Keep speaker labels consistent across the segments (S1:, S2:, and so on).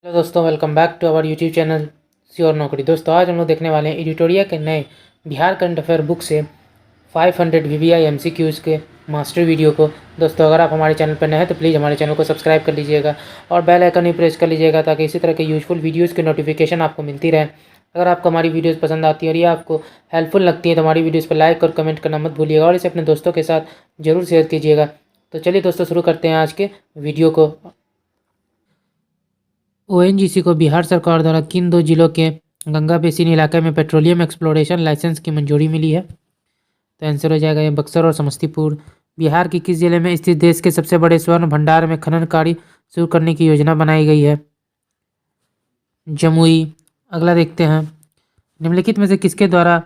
S1: Hello दोस्तों, welcome back to our YouTube channel sure Naukri. दोस्तों आज हम लोग देखने वाले हैं एडिटोरिया के नए बिहार करंट अफेयर बुक से 500 VVI MCQs के मास्टर वीडियो को। दोस्तों अगर आप हमारे चैनल पर नए हैं तो प्लीज़ हमारे चैनल को सब्सक्राइब कर लीजिएगा और बेल आइकन भी प्रेस कर लीजिएगा ताकि इसी तरह के यूजफुल वीडियोज़ की नोटिफिकेशन आपको मिलती रहे। अगर आपको हमारी वीडियोज़ पसंद आती है और ये आपको हेल्पफुल लगती है तो हमारी वीडियोज़ पर लाइक और कमेंट करना मत भूलिएगा और इसे अपने दोस्तों के साथ ज़रूर शेयर कीजिएगा। तो चलिए दोस्तों शुरू करते हैं आज के वीडियो को। ONGC को बिहार सरकार द्वारा किन दो जिलों के गंगा बेसिन इलाके में पेट्रोलियम एक्सप्लोरेशन लाइसेंस की मंजूरी मिली है? तो आंसर हो जाएगा ये बक्सर और समस्तीपुर। बिहार के किस जिले में स्थित देश के सबसे बड़े स्वर्ण भंडार में खनन कार्य शुरू करने की योजना बनाई गई है? जमुई। अगला देखते हैं, निम्नलिखित में से किसके द्वारा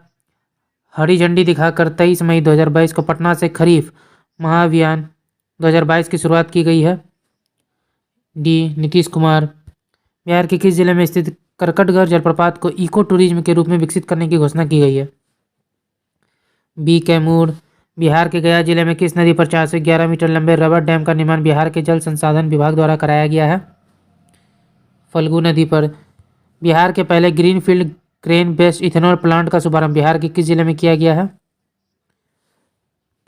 S1: हरी झंडी दिखाकर 23 मई 2022 को पटना से खरीफ महाअभियान 2022 की शुरुआत की गई है? डी नीतीश कुमार। बिहार के किस जिले में स्थित करकटगढ़ जलप्रपात को इको टूरिज्म के रूप में विकसित करने की घोषणा की गई है? बी कैमूर। बिहार के गया जिले में किस नदी पर 411 मीटर लंबे रबर डैम का निर्माण बिहार के जल संसाधन विभाग द्वारा कराया गया है? फल्गु नदी पर। बिहार के पहले greenfield crane based ethanol plant का शुभारंभ बिहार के किस जिले में किया गया है?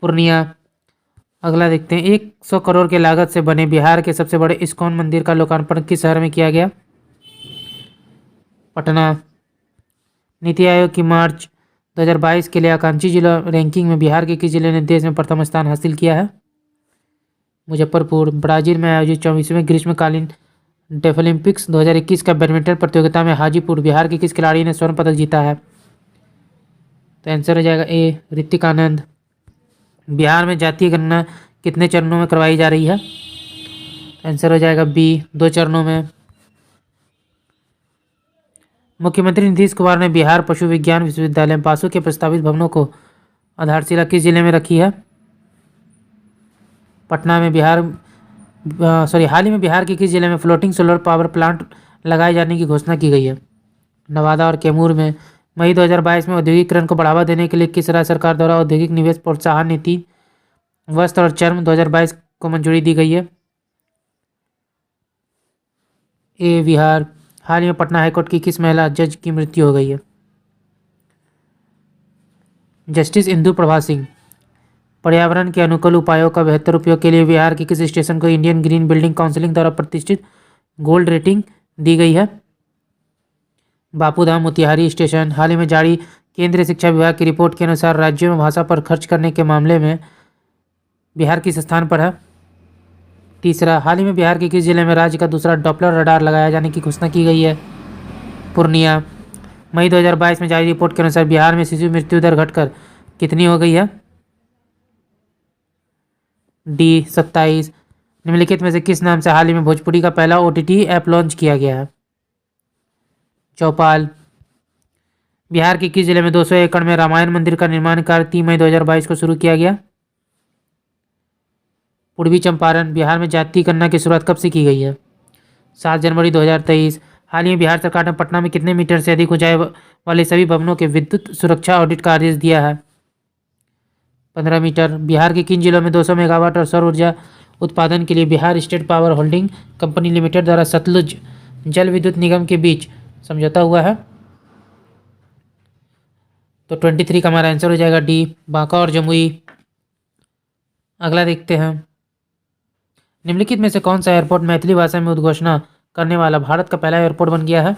S1: पूर्णिया। अगला देखते हैं, 100 करोड़ की लागत से बने बिहार के सबसे बड़े इस्कॉन मंदिर का लोकार्पण किस शहर में किया गया? पटना। नीति आयोग की मार्च 2022 के लिए आकांक्षी जिला रैंकिंग में बिहार के किस जिले ने देश में प्रथम स्थान हासिल किया है? मुजफ्फरपुर। ब्राजील में आयोजित 24वें ग्रीष्मकालीन डेफलिम्पिक्स 2021 का बैडमिंटन प्रतियोगिता में हाजीपुर बिहार के किस खिलाड़ी ने स्वर्ण पदक जीता है? तो आंसर हो जाएगा ए ऋतिक आनंद। बिहार में जातीय गणना कितने चरणों में करवाई जा रही है? आंसर हो जाएगा बी 2 चरणों में। मुख्यमंत्री नीतीश कुमार ने बिहार पशु विज्ञान विश्वविद्यालय पासु के प्रस्तावित भवनों को आधारशिला किस जिले में रखी है? पटना में। हाल ही में बिहार के किस जिले में फ्लोटिंग सोलर पावर प्लांट लगाए जाने की घोषणा की गई है? नवादा और कैमूर में। मई 2022 में औद्योगिकरण को बढ़ावा देने के लिए किस राज्य सरकार द्वारा औद्योगिक निवेश प्रोत्साहन नीति वस्त्र और चर्म 2022 को मंजूरी दी गई है? ए बिहार। हाल ही में पटना हाईकोर्ट की किस महिला जज की मृत्यु हो गई है? जस्टिस इंदु प्रभा सिंह। पर्यावरण के अनुकूल उपायों का बेहतर उपयोग के लिए बिहार के किस स्टेशन को इंडियन ग्रीन बिल्डिंग काउंसिल द्वारा प्रतिष्ठित गोल्ड रेटिंग दी गई है? बापूधाम मोतिहारी स्टेशन। हाल ही में जारी केंद्रीय शिक्षा विभाग की रिपोर्ट के अनुसार राज्यों में भाषा पर खर्च करने के मामले में बिहार किस स्थान पर है? तीसरा, हाल ही में बिहार के किस जिले में राज्य का दूसरा डॉपलर रडार लगाया जाने की घोषणा की गई है? पूर्णिया। मई 2022 में जारी रिपोर्ट के अनुसार बिहार में शिशु मृत्यु दर घटकर कितनी हो गई है? डी 27। निम्नलिखित में से किस नाम से हाल ही में भोजपुरी का पहला OTT ऐप लॉन्च किया गया है? चौपाल। बिहार के किस जिले में 200 एकड़ में रामायण मंदिर का निर्माण कार्य 3 मई 2022 को शुरू किया गया? पूर्वी चंपारण। बिहार में जातीय गणना की शुरुआत कब से की गई है? 7 जनवरी 2023। हाल ही में बिहार सरकार ने पटना में कितने मीटर से अधिक ऊंचाई वाले सभी भवनों के विद्युत सुरक्षा ऑडिट का आदेश दिया है? 15 मीटर। बिहार के किन जिलों में 200 मेगावाट और सौर ऊर्जा उत्पादन के लिए Bihar state power holding company limited द्वारा सतलुज जल विद्युत निगम के बीच समझौता हुआ है? तो 23 का हमारा आंसर हो जाएगा डी बांका और जमुई। अगला देखते हैं, निम्नलिखित में से कौन सा एयरपोर्ट मैथिली भाषा में उद्घोषणा करने वाला भारत का पहला एयरपोर्ट बन गया है?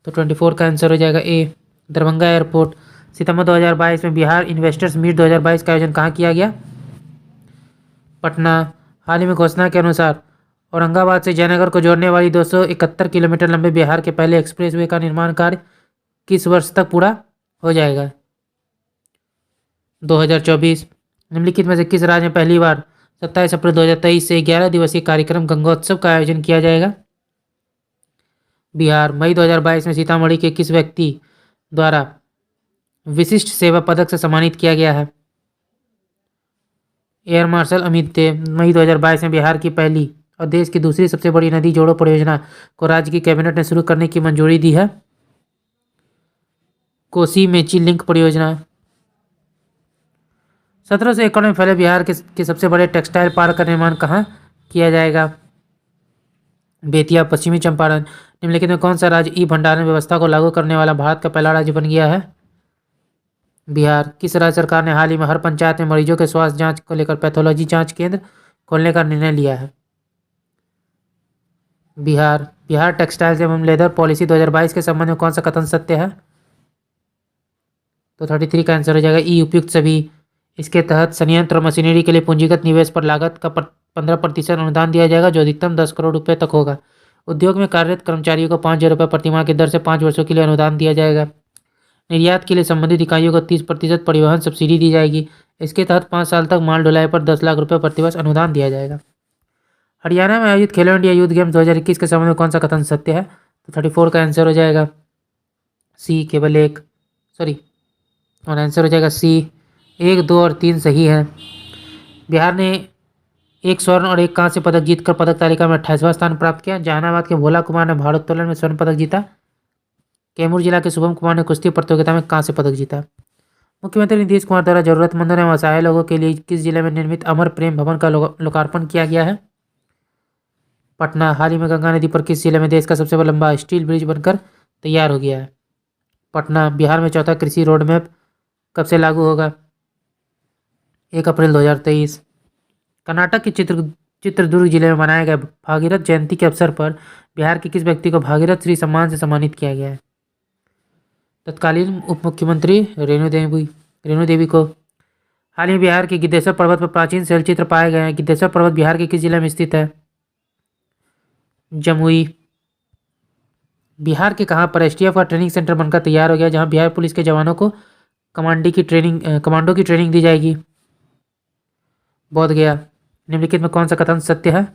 S1: तो 24 का आंसर हो जाएगा ए दरभंगा एयरपोर्ट। सितंबर 2022 में बिहार इन्वेस्टर्स मीट 2022 का आयोजन कहाँ किया गया? पटना। हाल ही में घोषणा के अनुसार औरंगाबाद से जयनगर को जोड़ने वाली 271 किलोमीटर लंबे बिहार के पहले एक्सप्रेसवे का निर्माण कार्य किस वर्ष तक पूरा हो जाएगा? 2024। निम्नलिखित में से किस राज्य में पहली बार 27 अप्रैल 2023 से 11 दिवसीय कार्यक्रम गंगोत्सव का आयोजन किया जाएगा? बिहार। मई 2022 में सीतामढ़ी के किस व्यक्ति द्वारा विशिष्ट सेवा पदक से सम्मानित किया गया है? Air marshal Amit Dev. मई 2022 में बिहार की पहली और देश की दूसरी सबसे बड़ी नदी जोड़ो परियोजना को राज्य की कैबिनेट ने शुरू करने की मंजूरी दी है? कोसी मेची लिंक परियोजना। 1700 एकड़ में फैले बिहार के सबसे बड़े टेक्सटाइल पार्क का निर्माण कहाँ किया जाएगा? बेतिया, पश्चिमी चंपारण। निम्नलिखित में कौन सा राज्य ई भंडारण व्यवस्था को लागू करने वाला भारत का पहला राज्य बन गया है? बिहार। किस राज्य सरकार ने हाल ही में हर पंचायत में मरीजों के स्वास्थ्य जांच को लेकर पैथोलॉजी जांच केंद्र खोलने का निर्णय लिया है? बिहार। बिहार टेक्सटाइल्स एवं लेदर पॉलिसी 2022 के संबंध में कौन सा कथन सत्य है? तो 33 का आंसर हो जाएगा ई उपयुक्त सभी। इसके तहत संयंत्र और मशीनरी के लिए पूंजीगत निवेश पर लागत का 15% अनुदान दिया जाएगा, जो अधिकतम 10 करोड़ रुपए तक होगा। उद्योग में कार्यरत कर्मचारियों को 5,000 रुपये प्रतिमाह की दर से 5 वर्षों के लिए अनुदान दिया जाएगा। निर्यात के लिए संबंधित इकाइयों को 30% परिवहन सब्सिडी दी जाएगी। इसके तहत 5 साल तक माल ढुलाई पर 10 लाख रुपये प्रतिवर्ष अनुदान दिया जाएगा। हरियाणा में आयोजित खेलो इंडिया यूथ गेम्स 2021 के संबंध में कौन सा कथन सत्य है? तो 34 का आंसर हो जाएगा सी, केवल एक, सॉरी, और आंसर हो जाएगा सी। 1, 2 और 3 सही है। बिहार ने 1 स्वर्ण और 1 कांस्य पदक जीतकर पदक तालिका में 28वां स्थान प्राप्त किया। जहानाबाद के भोला कुमार ने भारोत्तोलन में स्वर्ण पदक जीता। कैमूर जिला के शुभम कुमार ने कुश्ती प्रतियोगिता में कांस्य पदक जीता। मुख्यमंत्री नीतीश कुमार द्वारा जरूरतमंदों एवं असहाय लोगों के लिए किस जिले में निर्मित अमर प्रेम भवन का लोकार्पण किया गया है? पटना। हाल ही में गंगा नदी पर किस जिले में देश का सबसे लंबा स्टील ब्रिज बनकर तैयार हो गया है? पटना। बिहार में चौथा कृषि रोड मैप कब से लागू होगा? 1 अप्रैल 2023। कर्नाटक के चित्रदुर्ग जिले में मनाए गए भागीरथ जयंती के अवसर पर बिहार के किस व्यक्ति को भागीरथ श्री सम्मान से सम्मानित किया गया है? तत्कालीन उप मुख्यमंत्री रेणु देवी को। हाल ही बिहार के गिद्धेश्वर पर्वत पर प्राचीन शैलचित्र पाए गए हैं। गिद्धेश्वर पर्वत बिहार के किस जिले में स्थित है? जमुई। बिहार के कहाँ पर एसटीएफ का ट्रेनिंग सेंटर बनकर तैयार हो गया, जहां बिहार पुलिस के जवानों को कमांडो की ट्रेनिंग दी जाएगी? बोध गया। निम्नलिखित में कौन सा कथन सत्य है?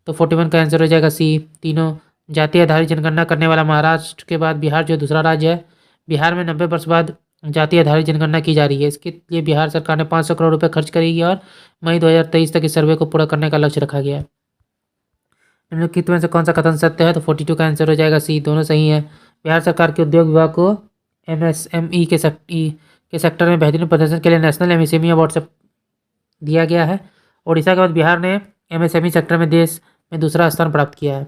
S1: तो 41 का आंसर हो जाएगा सी, तीनों। जाति आधारित जनगणना करने वाला महाराष्ट्र के बाद बिहार जो दूसरा राज्य है। बिहार में 90 वर्ष बाद जाति आधारित जनगणना की जा रही है। इसके लिए बिहार सरकार ने 500 करोड़ रुपए खर्च करेगी और मई 2023 तक इस सर्वे को पूरा करने का लक्ष्य रखा गया है। निम्नलिखित में से कौन सा कथन सत्य है? तो 42 का आंसर हो जाएगा सी, दोनों सही है। बिहार सरकार के उद्योग विभाग को एमएसएमई के सेक्टर में बेहतरीन प्रदर्शन के लिए नेशनल एमएसएमई अवार्ड दिया गया है। ओडिशा के बाद बिहार ने एमएसएमई सेक्टर में देश में दूसरा स्थान प्राप्त किया है।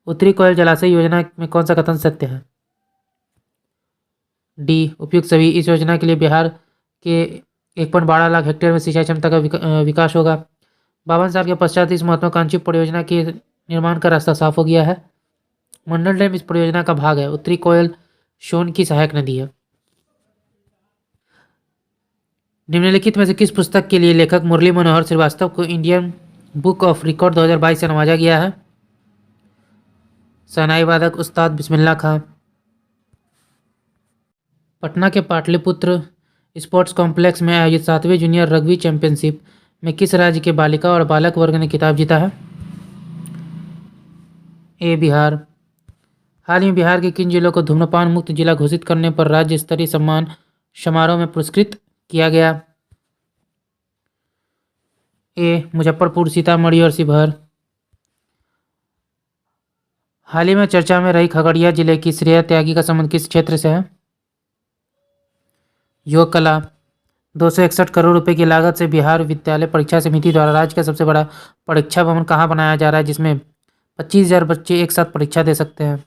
S1: उत्तरी कोयल जलाशय योजना में कौन सा कथन सत्य है? डी, उपयुक्त सभी। इस योजना के लिए बिहार के 1.12 लाख हेक्टेयर में सिंचाई क्षमता का विकास होगा। 52 साल के पश्चात इस महत्वाकांक्षी परियोजना के निर्माण का रास्ता साफ हो गया है। मंडल डैम इस परियोजना का भाग है। उत्तरी कोयल सोन की सहायक नदी है। निम्नलिखित में से किस पुस्तक के लिए लेखक मुरली मनोहर श्रीवास्तव को इंडियन बुक ऑफ रिकॉर्ड 2022 से नवाजा गया है? शहनाई वादक उस्ताद बिस्मिल्लाह खां। पटना के पाटलिपुत्र स्पोर्ट्स कॉम्प्लेक्स में आयोजित 7वीं जूनियर रग्बी चैंपियनशिप में किस राज्य के बालिका और बालक वर्ग ने खिताब जीता है? ए, बिहार। हाल ही में बिहार के किन जिलों को धूम्रपान मुक्त जिला घोषित करने पर राज्य स्तरीय सम्मान समारोह में पुरस्कृत किया गया? ए, मुजफ्फरपुर, सीतामढ़ी और शिवहर। हाल ही में चर्चा में रही खगड़िया जिले की श्रेया त्यागी का संबंध किस क्षेत्र से है? योग कला। 261 करोड़ रुपए की लागत से बिहार विद्यालय परीक्षा समिति द्वारा राज्य का सबसे बड़ा परीक्षा भवन कहाँ बनाया जा रहा है, जिसमें 25,000 बच्चे एक साथ परीक्षा दे सकते हैं?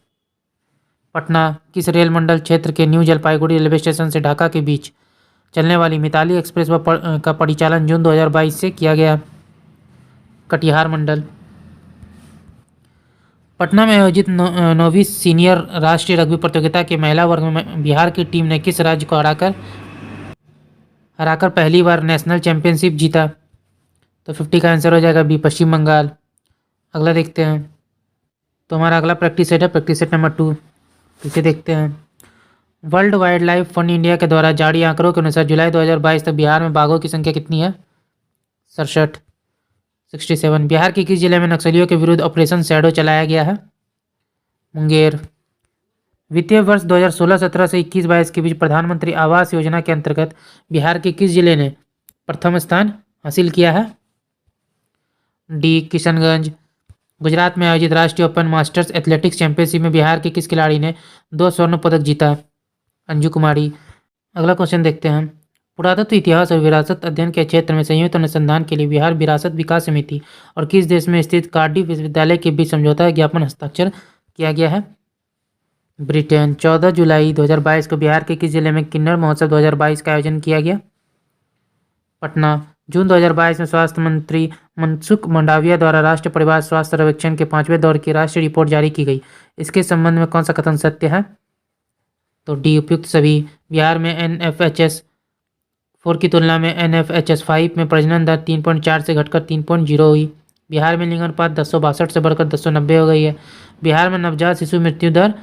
S1: पटना। किस रेल मंडल क्षेत्र के न्यू जलपाईगुड़ी रेलवे स्टेशन से ढाका के बीच चलने वाली मिताली एक्सप्रेस का परिचालन जून 2022 से किया गया? कटिहार मंडल। पटना में आयोजित 9वीं सीनियर राष्ट्रीय रग्बी प्रतियोगिता के महिला वर्ग में बिहार की टीम ने किस राज्य को हराकर पहली बार नेशनल चैंपियनशिप जीता? तो 50 का आंसर हो जाएगा बी, पश्चिम बंगाल। अगला देखते हैं। तो हमारा अगला प्रैक्टिस सेट है, प्रैक्टिस सेट नंबर 2। इसे देखते हैं। World wild life fund India के द्वारा जारी आंकड़ों के अनुसार जुलाई 2022 तक बिहार में बाघों की संख्या कितनी है? 67। बिहार के किस जिले में नक्सलियों के विरुद्ध ऑपरेशन शैडो चलाया गया है? मुंगेर। वित्तीय वर्ष 2016-17 से 21-22 के बीच प्रधानमंत्री आवास योजना के अंतर्गत बिहार के किस जिले ने प्रथम स्थान हासिल किया है? डी, किशनगंज। गुजरात में आयोजित राष्ट्रीय ओपन मास्टर्स एथलेटिक्स चैंपियनशिप में बिहार के किस खिलाड़ी ने 2 स्वर्ण पदक जीता? अंजू कुमारी। अगला क्वेश्चन देखते हैं। पुरातत्व इतिहास और विरासत अध्ययन के क्षेत्र में संयुक्त अनुसंधान के लिए बिहार विरासत विकास समिति और किस देश में स्थित कार्डिफ विश्वविद्यालय के बीच समझौता ज्ञापन हस्ताक्षर किया गया है? ब्रिटेन। 14 जुलाई 2022 को बिहार के किस जिले में किन्नर महोत्सव 2022 का आयोजन किया गया? पटना। जून 2022 में स्वास्थ्य मंत्री मनसुख मंडाविया द्वारा राष्ट्रीय परिवार स्वास्थ्य सर्वेक्षण के 5वें दौर की राष्ट्रीय रिपोर्ट जारी की गई। इसके संबंध में कौन सा कथन सत्य है? तो डी उपयुक्त सभी। बिहार में NFHS4 की तुलना में NFHS5 में प्रजनन दर 3.4 से घटकर 3.0 हुई। बिहार में लिंग अनुपात 1062 से बढ़कर 1090 हो गई है। बिहार में नवजात शिशु मृत्यु दर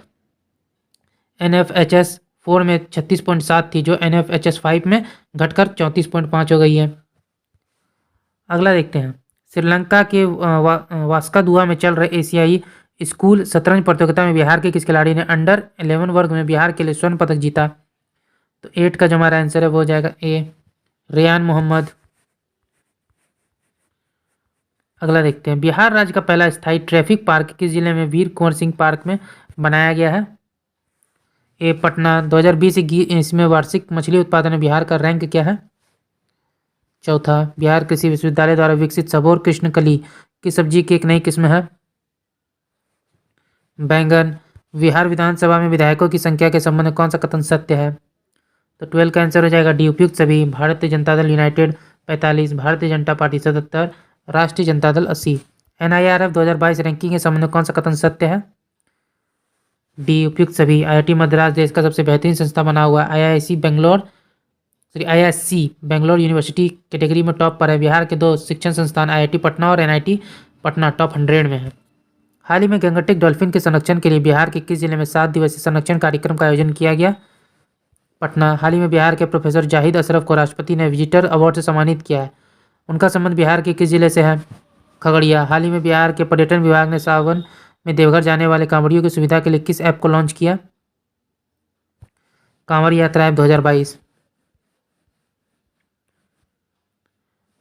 S1: NFHS4 में 36.7 थी, जो NFHS5 में घटकर 34.5 हो गई है। अगला देखते हैं। श्रीलंका के वास्कादुआ में चल रहे एशियाई स्कूल शतरंज प्रतियोगिता में बिहार के किस खिलाड़ी ने अंडर 11 वर्ग में बिहार के लिए स्वर्ण पदक जीता? तो 8 का जो हमारा आंसर है वो हो जाएगा ए, रेयान मोहम्मद। अगला देखते हैं। बिहार राज्य का पहला स्थायी ट्रैफिक पार्क किस जिले में वीर कुंवर सिंह पार्क में बनाया गया है? ए, पटना। 2020 इसमें वार्षिक मछली उत्पादन में बिहार का रैंक क्या है? चौथा। बिहार कृषि विश्वविद्यालय द्वारा विकसित सबोर कृष्णकली की सब्जी की एक नई किस्म है? बैंगन। बिहार विधानसभा में विधायकों की संख्या के संबंध में कौन सा कथन सत्य है? तो 12 का आंसर हो जाएगा डी उपयुक्त सभी। भारतीय जनता दल यूनाइटेड 45, भारतीय जनता पार्टी 77, राष्ट्रीय जनता दल 80। NIRF 2022 रैंकिंग के संबंध में कौन सा कथन सत्य है? डी उपयुक्त सभी। IIT मद्रास देश का सबसे बेहतरीन संस्था बना हुआ है। IISc बेंगलोर यूनिवर्सिटी कैटेगरी में टॉप पर है। बिहार के 2 शिक्षण संस्थान IIT पटना और NIT पटना टॉप 100 में है। हाल ही में गंगटिक डॉल्फिन के संरक्षण के लिए बिहार के किस जिले में 7 दिवसीय संरक्षण कार्यक्रम का आयोजन किया गया? पटना। हाल ही में बिहार के प्रोफेसर जाहिद अशरफ को राष्ट्रपति ने विजिटर अवार्ड से सम्मानित किया है। उनका संबंध बिहार के किस जिले से है? खगड़िया। हाल ही में बिहार के पर्यटन विभाग ने सावन में देवघर जाने वाले कांवड़ियों की सुविधा के लिए किस ऐप को लॉन्च किया? कांवड़ यात्रा ऐप 2022।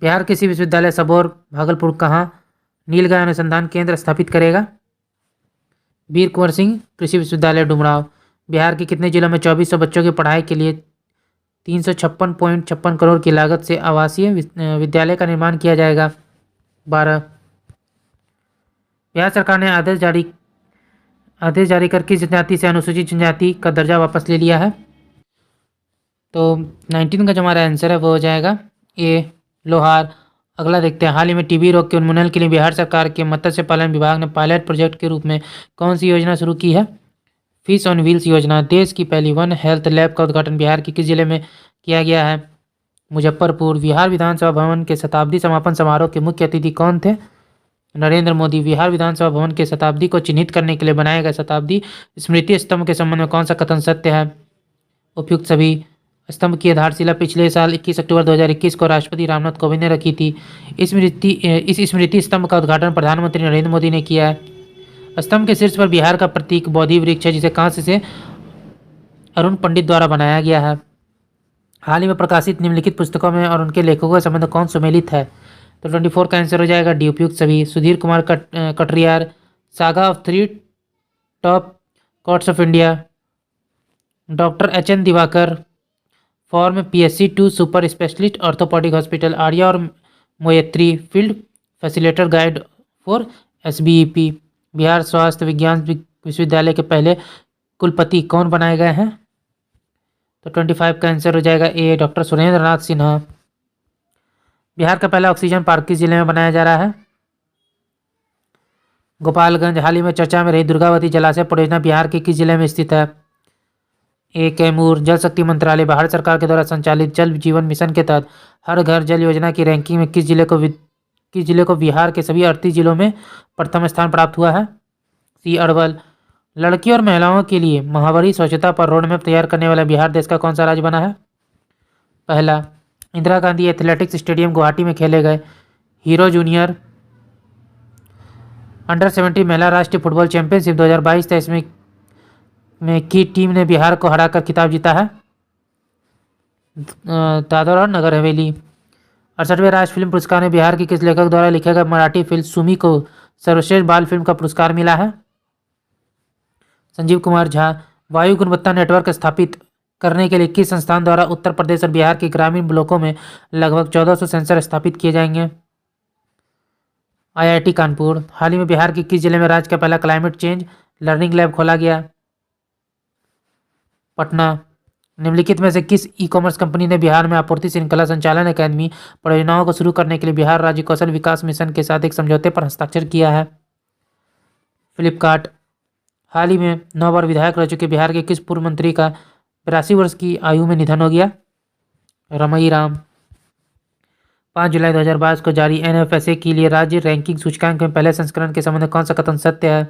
S1: बिहार कृषि विश्वविद्यालय सबौर भागलपुर कहाँ नीलगाय अनुसंधान केंद्र स्थापित करेगा? वीर कुंवर सिंह कृषि विश्वविद्यालय डुमराव। बिहार के कितने जिलों में 2400 बच्चों की पढ़ाई के लिए 356.56 करोड़ की लागत से आवासीय विद्यालय का निर्माण किया जाएगा? 12। बिहार सरकार ने आदेश जारी कर किस जनजाति से अनुसूचित जनजाति का दर्जा वापस ले लिया है? तो 19 का जो हमारा आंसर है वो हो जाएगा ए, लोहार। अगला देखते हैं। हाल ही में टीबी रोग के उन्मूलन के लिए बिहार सरकार के मत्स्य पालन विभाग ने पायलट प्रोजेक्ट के रूप में कौन सी योजना शुरू की है? फिश ऑन व्हील्स योजना। देश की पहली वन हेल्थ लैब का उद्घाटन बिहार के किस जिले में किया गया है? मुजफ्फरपुर। बिहार विधानसभा भवन के शताब्दी समापन समारोह के मुख्य अतिथि कौन थे? नरेंद्र मोदी। बिहार विधानसभा भवन के शताब्दी को चिन्हित करने के लिए बनाए गए शताब्दी स्मृति स्तंभ के संबंध में कौन सा कथन सत्य है? उपयुक्त सभी। स्तंभ की आधारशिला पिछले साल 21 अक्टूबर 2021 को राष्ट्रपति रामनाथ कोविंद ने रखी थी। इस स्मृति स्तंभ का उद्घाटन प्रधानमंत्री नरेंद्र मोदी ने किया है। स्तंभ के शीर्ष पर बिहार का प्रतीक बोधि वृक्ष है, जिसे कांस्य से अरुण पंडित द्वारा बनाया गया है। हाल ही में प्रकाशित निम्नलिखित पुस्तकों में और उनके लेखकों का संबंध कौन सुमेलित है? तो 24 का आंसर हो जाएगा डी उपयुक्त सभी। Sudhir Kumar Katariyar, saga of 3 top courts of India, doctor HN Diwakar, form PSC2 super specialist orthopaedic hospital, Arya और Moitri, field facilitator guide for SBEP। Bihar स्वास्थ्य विज्ञान विश्वविद्यालय के पहले कुलपति कौन बनाए गए हैं? तो 25 का आंसर हो जाएगा ए, डॉक्टर सुरेंद्र नाथ सिन्हा। बिहार का पहला ऑक्सीजन पार्क किस जिले में बनाया जा रहा है? गोपालगंज। हाल ही में चर्चा में रही दुर्गावती जलाशय परियोजना बिहार के किस जिले में स्थित है? ए, कैमूर। जल शक्ति मंत्रालय भारत सरकार के द्वारा संचालित जल जीवन मिशन के तहत हर घर जल योजना की रैंकिंग में किस जिले को बिहार के सभी 38 जिलों में प्रथम स्थान प्राप्त हुआ है? सी, अरवल। लड़की और महिलाओं के लिए महावारी स्वच्छता पर रोड मैप तैयार करने वाला बिहार देश का कौन सा राज्य बना है? पहला। इंदिरा गांधी एथलेटिक्स स्टेडियम गुवाहाटी में खेले गए हीरो जूनियर अंडर-17 महिला राष्ट्रीय फुटबॉल चैंपियनशिप 2022 था। इसमें की टीम ने बिहार को हराकर खिताब जीता है? दादर और नगर हवेली। 68वें राष्ट्रीय फिल्म पुरस्कार में बिहार के किस लेखक द्वारा लिखे गए मराठी फिल्म सुमी को सर्वश्रेष्ठ बाल फिल्म का पुरस्कार मिला है? संजीव कुमार झा। वायु गुणवत्ता नेटवर्क स्थापित करने के लिए किस संस्थान द्वारा उत्तर प्रदेश और बिहार के ग्रामीण ब्लॉकों में लगभग 1400 सेंसर स्थापित किए जाएंगे? आईआईटी कानपुर। हाल ही में बिहार के किस जिले में राज्य का पहला क्लाइमेट चेंज लर्निंग लैब खोला गया? पटना। निम्नलिखित में से किस ई कॉमर्स कंपनी ने बिहार में आपूर्ति श्रृंखला संचालन अकादमी परियोजनाओं को शुरू करने के लिए बिहार राज्य कौशल विकास मिशन के साथ एक समझौते पर हस्ताक्षर किया है? फ्लिपकार्ट। हाल ही में 9 बार विधायक रह चुके बिहार के किस पूर्व मंत्री का 82 वर्ष की आयु में निधन हो गया? रमई राम। 5 जुलाई 2022 को जारी एनएफएसए के लिए राज्य रैंकिंग सूचकांक में पहले संस्करण के संबंध में कौन सा कथन सत्य है?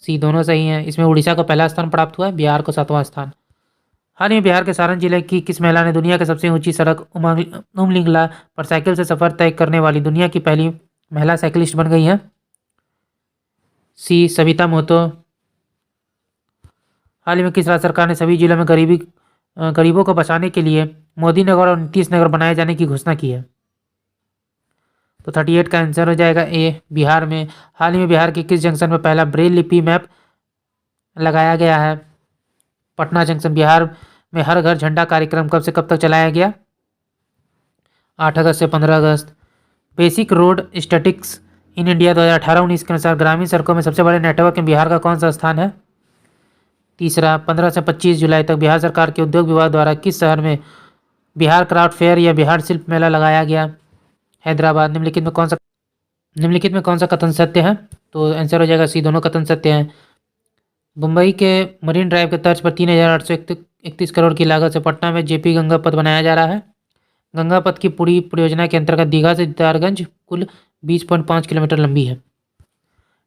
S1: सी, दोनों सही हैं। इसमें उड़ीसा को पहला स्थान प्राप्त हुआ है, बिहार को 7वां स्थान। हाल ही में बिहार के सारण जिले की किस महिला ने दुनिया की सबसे ऊंची सड़क उमलिंगला पर साइकिल से सफर तय करने वाली दुनिया की पहली महिला साइकिलिस्ट बन गई है? सी, सविता मोहतो। हाल ही में किस राज्य सरकार ने सभी जिलों में गरीबों को बचाने के लिए मोदी नगर और नीतीश नगर बनाए जाने की घोषणा की है? तो 38 का आंसर हो जाएगा ए, बिहार में। हाल ही में बिहार के किस जंक्शन में पहला ब्रेल लिपि मैप लगाया गया है? पटना जंक्शन। बिहार में हर घर झंडा कार्यक्रम कब से कब तक चलाया गया? 8 अगस्त से 15 अगस्त। Basic road statics in India 2018-19 के अनुसार ग्रामीण सड़कों में सबसे बड़े नेटवर्क में बिहार का कौन सा स्थान है? तीसरा। 15 से 25 जुलाई तक बिहार सरकार के उद्योग विभाग द्वारा किस शहर में बिहार क्राफ्ट फेयर या बिहार शिल्प मेला लगाया गया? हैदराबाद। निम्नलिखित में कौन सा कथन सत्य है? तो आंसर हो जाएगा सी, दोनों कथन सत्य हैं। मुंबई के मरीन ड्राइव के तर्ज पर 3,831 करोड़ की लागत से पटना में जेपी गंगा पथ बनाया जा रहा है। गंगा पथ की पूरी परियोजना के अंतर्गत दीघा से दीदारगंज कुल 20.5 किलोमीटर लंबी है।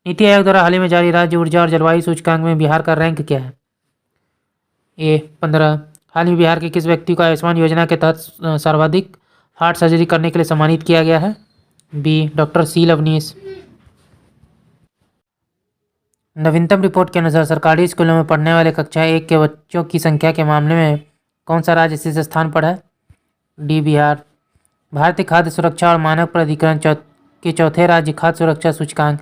S1: नीति आयोग द्वारा हाल ही में जारी राज्य ऊर्जा और जलवायु सूचकांक में बिहार का रैंक क्या है? ए, 15। हाल ही में बिहार के किस व्यक्ति को आयुष्मान योजना के तहत सर्वाधिक हार्ट सर्जरी करने के लिए सम्मानित किया गया है? B, doctor C Lavneesh. नवीनतम रिपोर्ट के अनुसार सरकारी स्कूलों में पढ़ने वाले कक्षा 1 के बच्चों की संख्या के मामले में कौन सा राज्य शीर्ष स्थान पर है? डी, बिहार। भारतीय खाद्य सुरक्षा और मानक प्राधिकरण के चौथे राज्य खाद्य सुरक्षा सूचकांक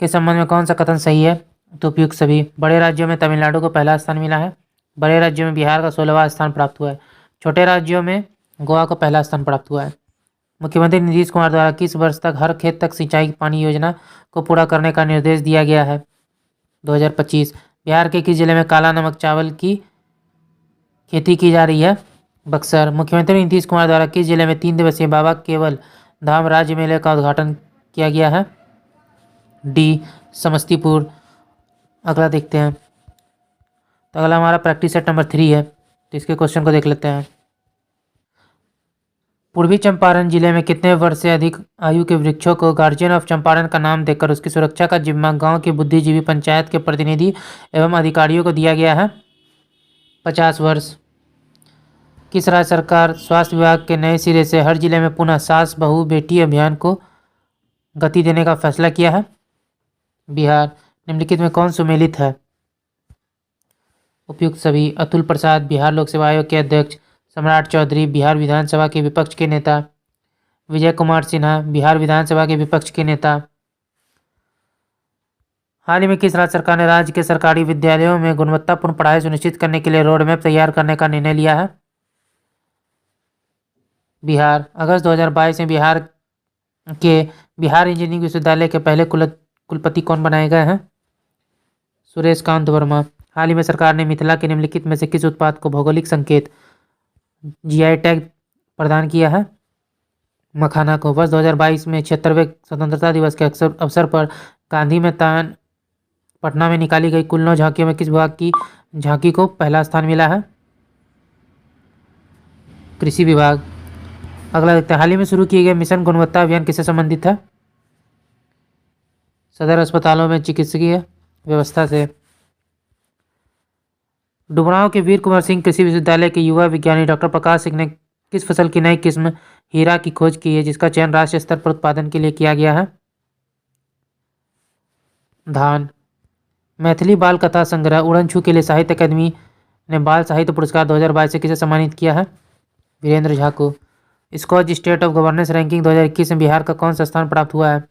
S1: के संबंध में कौन सा कथन सही है? तो उपयुक्त सभी। बड़े राज्यों में तमिलनाडु को पहला स्थान मिला है। बड़े राज्यों में बिहार का 16वां स्थान प्राप्त हुआ है। छोटे राज्यों में गोवा को पहला स्थान प्राप्त हुआ है। मुख्यमंत्री नीतीश कुमार द्वारा किस वर्ष तक हर खेत तक सिंचाई पानी योजना को पूरा करने का निर्देश दिया गया है? 2025। बिहार के किस जिले में काला नमक चावल की खेती की जा रही है? बक्सर। मुख्यमंत्री नीतीश कुमार द्वारा किस जिले में 3 दिवसीय बाबा केवल धाम राज्य मेले का उद्घाटन किया गया है? डी, समस्तीपुर। अगला देखते हैं। तो अगला हमारा प्रैक्टिस सेट नंबर 3 है, तो इसके क्वेश्चन को देख लेते हैं। पूर्वी चंपारण जिले में कितने वर्ष से अधिक आयु के वृक्षों को गार्जियन ऑफ चंपारण का नाम देकर उसकी सुरक्षा का जिम्मा गांव के बुद्धिजीवी पंचायत के प्रतिनिधि एवं अधिकारियों को दिया गया है? 50 वर्ष। किस राज्य सरकार स्वास्थ्य विभाग के नए सिरे से हर जिले में पुनः सास बहू बेटी अभियान को गति देने का फैसला किया है? बिहार। निम्नलिखित में कौन सुमेलित है? उपयुक्त सभी। अतुल प्रसाद, बिहार लोक सेवा आयोग के अध्यक्ष। सम्राट चौधरी, बिहार विधानसभा के विपक्ष के नेता। विजय कुमार सिन्हा, बिहार विधानसभा के विपक्ष के नेता। हाल ही में किस राज्य सरकार ने राज्य के सरकारी विद्यालयों में गुणवत्तापूर्ण पढ़ाई सुनिश्चित करने के लिए रोड मैप तैयार करने का निर्णय लिया है? बिहार। अगस्त 2022 में बिहार के बिहार इंजीनियरिंग विश्वविद्यालय के पहले कुलपति कौन बनाए गए हैं? सुरेश कांत वर्मा। हाल ही में सरकार ने मिथिला के निम्नलिखित में से किस उत्पाद को भौगोलिक संकेत जीआई टैग प्रदान किया है? मखाना को। वर्ष 2022 में 76वें स्वतंत्रता दिवस के अवसर पर गांधी मैदान पटना में निकाली गई कुल 9 झांकियों में किस विभाग की झांकी को पहला स्थान मिला है? कृषि विभाग। अगला देखते हैं। हाल ही में शुरू किए गए मिशन गुणवत्ता अभियान किससे संबंधित है? सदर अस्पतालों में चिकित्सकीय व्यवस्था से। डुमरांव के वीर कुंवर सिंह कृषि विश्वविद्यालय के युवा विज्ञानी डॉक्टर प्रकाश सिंह ने किस फसल की नई किस्म हीरा की खोज की है जिसका चयन राष्ट्रीय स्तर पर उत्पादन के लिए किया गया है? धान। मैथिली बाल कथा संग्रह उड़नछू के लिए साहित्य अकादमी ने बाल साहित्य पुरस्कार 2022 से किसे सम्मानित किया है? वीरेंद्र झा को। Skoch State of Governance ranking 2021 में बिहार का कौन सा स्थान प्राप्त हुआ है?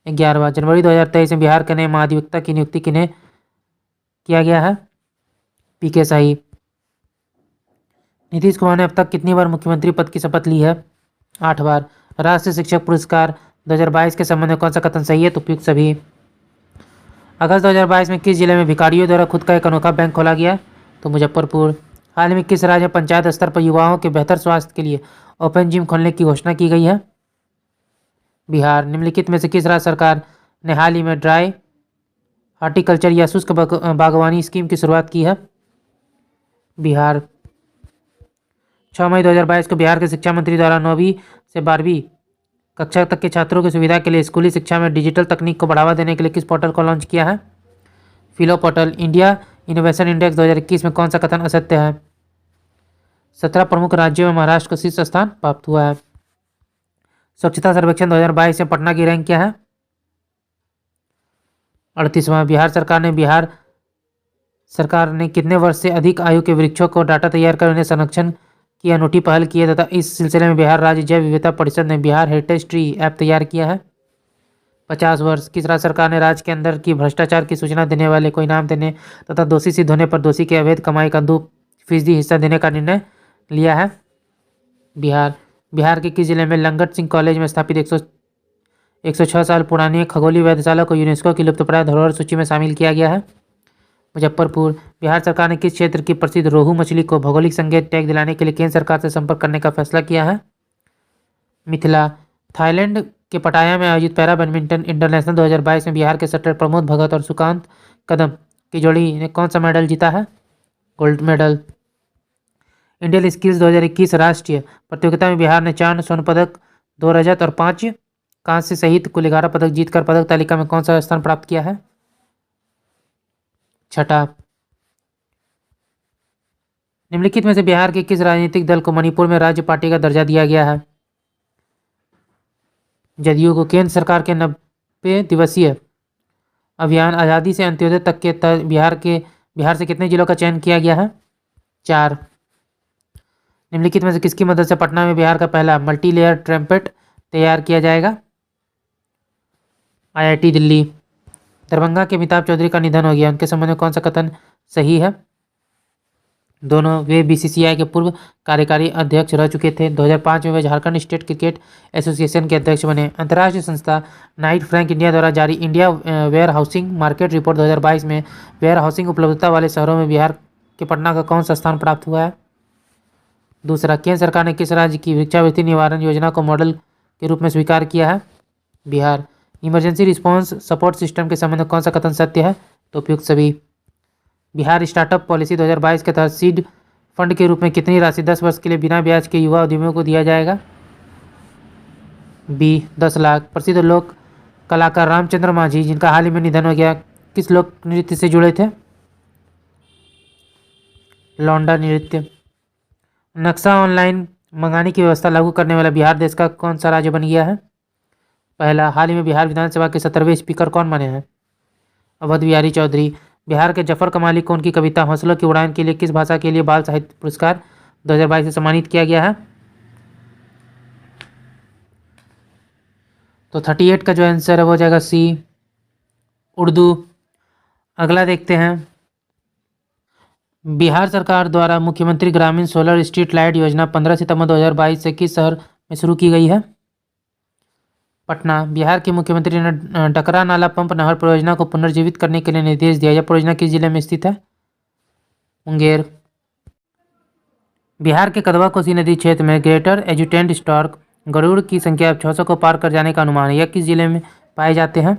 S1: 11वां। जनवरी 2023 में बिहार के नए महाधिवक्ता की नियुक्ति किन्हें किया गया है? पीके शाही। नीतीश कुमार ने अब तक कितनी बार मुख्यमंत्री पद की शपथ ली है? 8 बार। राष्ट्रीय शिक्षक पुरस्कार 2022 के संबंध में कौन सा कथन सही है? तो उपयुक्त सभी। अगस्त 2022 में किस जिले में भिखारियों द्वारा खुद का एक अनोखा बैंक खोला गया? तो मुजफ्फरपुर। हाल में किस राज्य में पंचायत स्तर पर युवाओं के बेहतर स्वास्थ्य के लिए ओपन जिम खोलने की घोषणा की गई है? बिहार। निम्नलिखित में से किस राज्य सरकार ने हाल ही में ड्राई हॉर्टिकल्चर या शुष्क बागवानी स्कीम की शुरुआत की है? बिहार। 6 मई 2022 को बिहार के शिक्षा मंत्री द्वारा 9वीं से 12वीं कक्षा तक के छात्रों की सुविधा के लिए स्कूली शिक्षा में डिजिटल तकनीक को बढ़ावा देने के लिए किस पोर्टल को लॉन्च किया है? फिलो पोर्टल। इंडिया इनोवेशन इंडेक्स 2021 में कौन सा कथन असत्य है? 17 प्रमुख राज्यों में महाराष्ट्र को शीर्ष स्थान प्राप्त हुआ है। स्वच्छता सर्वेक्षण 2022 में पटना की रैंक क्या है? 38वां। बिहार सरकार ने कितने वर्ष से अधिक आयु के वृक्षों को डाटा तैयार कर उन्हें संरक्षण की अनूठी पहल की है तथा इस सिलसिले में बिहार राज्य जैव विविधता परिषद ने बिहार हेरिटेज ट्री ऐप तैयार किया है? 50 वर्ष। किस राज्य सरकार ने राज्य के अंदर की भ्रष्टाचार की सूचना देने वाले को इनाम देने तथा दोषी सिद्ध होने पर दोषी के अवैध कमाई का 2% हिस्सा देने का निर्णय लिया है? बिहार। बिहार के किस जिले में लंगट सिंह कॉलेज में स्थापित 106 साल पुरानी खगोलीय वेधशाला को यूनेस्को की लुप्तप्राय धरोहर सूची में शामिल किया गया है? मुजफ्फरपुर। बिहार सरकार ने किस क्षेत्र की प्रसिद्ध रोहू मछली को भौगोलिक संकेत टैग दिलाने के लिए केंद्र सरकार से संपर्क करने का फैसला किया है? मिथिला। थाईलैंड के पटाया में आयोजित पैरा बैडमिंटन इंटरनेशनल 2022 में बिहार के शटलर प्रमोद भगत और सुकांत कदम की जोड़ी ने कौन सा मेडल जीता है? Gold medal. इंडियन स्किल्स 2021 राष्ट्रीय प्रतियोगिता में बिहार ने 4 स्वर्ण पदक, 2 रजत और 5 कांस्य सहित कुल 11 पदक जीतकर पदक तालिका में कौन सा स्थान प्राप्त किया है? छठा। निम्नलिखित में से बिहार के किस राजनीतिक दल को मणिपुर में राज्य पार्टी का दर्जा दिया गया है? जदयू को। केंद्र सरकार के 90 दिवसीय अभियान आज़ादी से अंत्योदय तक के तहत बिहार से कितने जिलों का चयन किया गया है? 4। निम्नलिखित में से किसकी मदद से पटना में बिहार का पहला मल्टी लेयर ट्रम्पेट तैयार किया जाएगा? IIT दिल्ली। दरभंगा के अमिताभ चौधरी का निधन हो गया, उनके संबंध में कौन सा कथन सही है? दोनों। वे BCCI के पूर्व कार्यकारी अध्यक्ष रह चुके थे। 2005 में वे झारखंड स्टेट क्रिकेट एसोसिएशन के अध्यक्ष बने। अंतर्राष्ट्रीय संस्था नाइट फ्रैंक इंडिया द्वारा जारी India warehousing market report 2022 में वेयर हाउसिंग उपलब्धता वाले शहरों में बिहार के पटना का कौन सा स्थान प्राप्त हुआ है? दूसरा। केंद्र सरकार ने किस राज्य की भिक्षावृत्ति निवारण योजना को मॉडल के रूप में स्वीकार किया है? Bihar. Emergency response support system के संबंध में कौन सा कथन सत्य है? तो उपयुक्त सभी। बिहार स्टार्टअप पॉलिसी 2022 के तहत सीड फंड के रूप में कितनी राशि 10 वर्ष के लिए बिना ब्याज के युवा उद्यमियों को दिया जाएगा? बी 10 लाख। प्रसिद्ध लोक कलाकार रामचंद्र माझी, जिनका हाल ही में निधन हो गया, किस लोक नृत्य से जुड़े थे? लौंडा नृत्य। नक्शा ऑनलाइन मंगाने की व्यवस्था लागू करने वाला बिहार देश का कौन सा राज्य बन गया है? पहला। हाल ही में बिहार विधानसभा के 17वें स्पीकर कौन बने हैं? अवध बिहारी चौधरी। बिहार के जफर कमाली को उनकी कविता हौसलों की उड़ान के लिए किस भाषा के लिए बाल साहित्य पुरस्कार 2022 से सम्मानित किया गया है? तो 38 का जो आंसर है वो हो जाएगा सी, उर्दू। अगला देखते हैं। बिहार सरकार द्वारा मुख्यमंत्री ग्रामीण सोलर स्ट्रीट लाइट योजना 15 सितंबर 2022 से किस शहर में शुरू की गई है? पटना। बिहार के मुख्यमंत्री ने डकरा नाला पंप नहर परियोजना को पुनर्जीवित करने के लिए निर्देश दिया। यह परियोजना किस जिले में स्थित है? मुंगेर। बिहार के कदवा कोसी नदी क्षेत्र में ग्रेटर एजुटेंट स्टॉर्क गरुड़ की संख्या अब 600 को पार कर जाने का अनुमान है। यह किस जिले में पाए जाते हैं?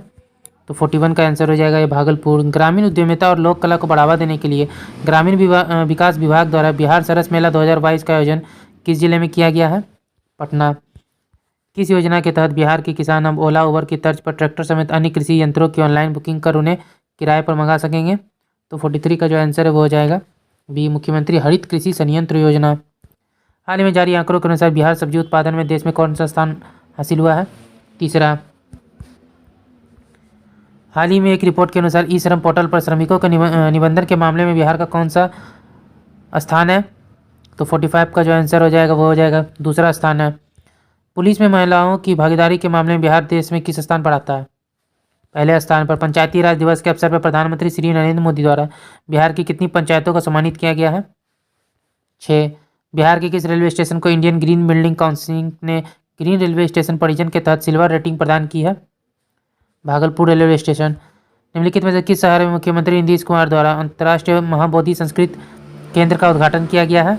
S1: तो 41 का आंसर हो जाएगा ये भागलपुर। ग्रामीण उद्यमिता और लोक कला को बढ़ावा देने के लिए ग्रामीण विकास विभाग द्वारा बिहार सरस मेला 2022 का आयोजन किस जिले में किया गया है? पटना। किस योजना के तहत बिहार के किसान अब ओला उबर की तर्ज पर ट्रैक्टर समेत अन्य कृषि यंत्रों की ऑनलाइन बुकिंग कर उन्हें किराए पर मंगा सकेंगे? तो 43 का जो आंसर है वो हो जाएगा बी, मुख्यमंत्री हरित कृषि संयंत्र योजना। हाल ही में जारी आंकड़ों के अनुसार बिहार सब्जी उत्पादन में देश में कौन सा स्थान हासिल हुआ है? तीसरा। हाल ही में एक रिपोर्ट के अनुसार ई श्रम पोर्टल पर श्रमिकों के निबंधन के मामले में बिहार का कौन सा स्थान है? तो 45 का जो आंसर हो जाएगा वो हो जाएगा दूसरा स्थान है। पुलिस में महिलाओं की भागीदारी के मामले में बिहार देश में किस स्थान पर आता है? पहले स्थान पर। पंचायती राज दिवस के अवसर पर प्रधानमंत्री श्री नरेंद्र मोदी द्वारा बिहार की कितनी पंचायतों को सम्मानित किया गया है? 6। बिहार के किस रेलवे स्टेशन को इंडियन ग्रीन बिल्डिंग काउंसिल ने ग्रीन रेलवे स्टेशन परियोजना के तहत सिल्वर रेटिंग प्रदान की है? Bhagalpur railway station. निम्नलिखित में से किस शहर में मुख्यमंत्री नीतीश कुमार द्वारा अंतर्राष्ट्रीय महाबोधि संस्कृत केंद्र का उद्घाटन किया गया है?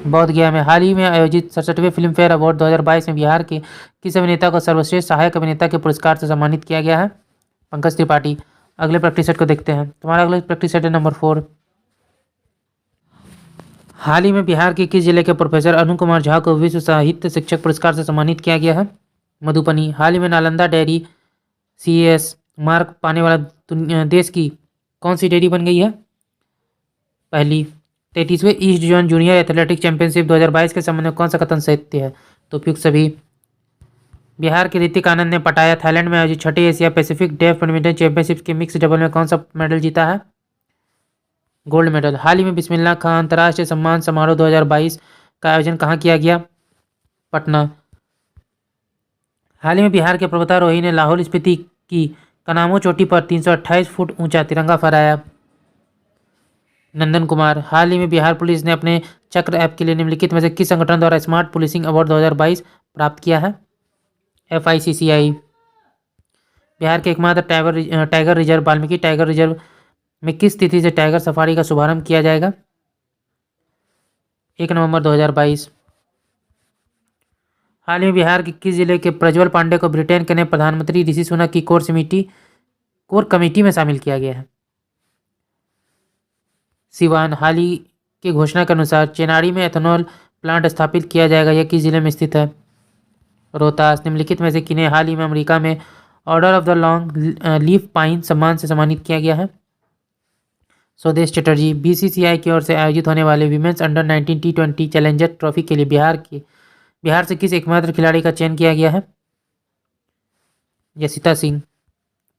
S1: बोध गया में। हाल ही में आयोजित 67वें फिल्म फेयर अवार्ड 2022 में बिहार के किस अभिनेता को सर्वश्रेष्ठ सहायक अभिनेता के पुरस्कार से सम्मानित किया गया है? पंकज त्रिपाठी। अगले प्रैक्टिस सेट को देखते हैं। तुम्हारा अगले प्रैक्टिस सेट है नंबर 4। हाल ही में बिहार के किस जिले के प्रोफेसर अनु कुमार झा को विश्व साहित्य शिक्षक पुरस्कार से सम्मानित किया गया है? मधुबनी। हाल ही में नालंदा डेयरी CAS मार्क पाने वाला देश की कौन सी डेयरी बन गई है? पहली। 33वें east zone junior athletics championship 2022 के संबंध में कौन सा कथन सत्य है? तो उपयुक्त सभी। बिहार के ऋतिक आनंद ने पटाया थाईलैंड में आयोजित 6ठी Asia Pacific deaf badminton championship के मिक्स डबल में कौन सा मेडल जीता है? Gold medal. हाल ही में बिस्मिल्लाह खान अंतर्राष्ट्रीय सम्मान समारोह 2022 का आयोजन कहाँ किया गया? पटना। हाल ही में बिहार के पर्वतारोही ने लाहौल स्पीति की कनामो चोटी पर 328 फुट ऊंचा तिरंगा फहराया। नंदन कुमार। हाल ही में बिहार पुलिस ने अपने चक्र ऐप के लिए निम्नलिखित में से किस संगठन द्वारा स्मार्ट पुलिसिंग अवार्ड 2022 प्राप्त किया है? FICCI। बिहार के एकमात्र tiger reserve Valmiki tiger reserve में किस तिथि से टाइगर सफारी का शुभारंभ किया जाएगा? 1 नवंबर 2022। हाल ही में बिहार के किस जिले के प्रज्वल पांडे को ब्रिटेन के नए प्रधानमंत्री ऋषि सुनक की कोर कमेटी में शामिल किया गया है? सिवान। हाल ही की घोषणा के अनुसार चेनारी में एथेनॉल प्लांट स्थापित किया जाएगा। यह किस जिले में स्थित है? रोहतास। निम्नलिखित में से किन्हें हाल ही में अमेरिका में order of the long leaf pine सम्मान से सम्मानित किया गया है? स्वदेश चटर्जी। BCCI की ओर से आयोजित होने वाले women's under 19 T20 challenger trophy के लिए बिहार से किस एकमात्र खिलाड़ी का चयन किया गया है? यशिता सिंह।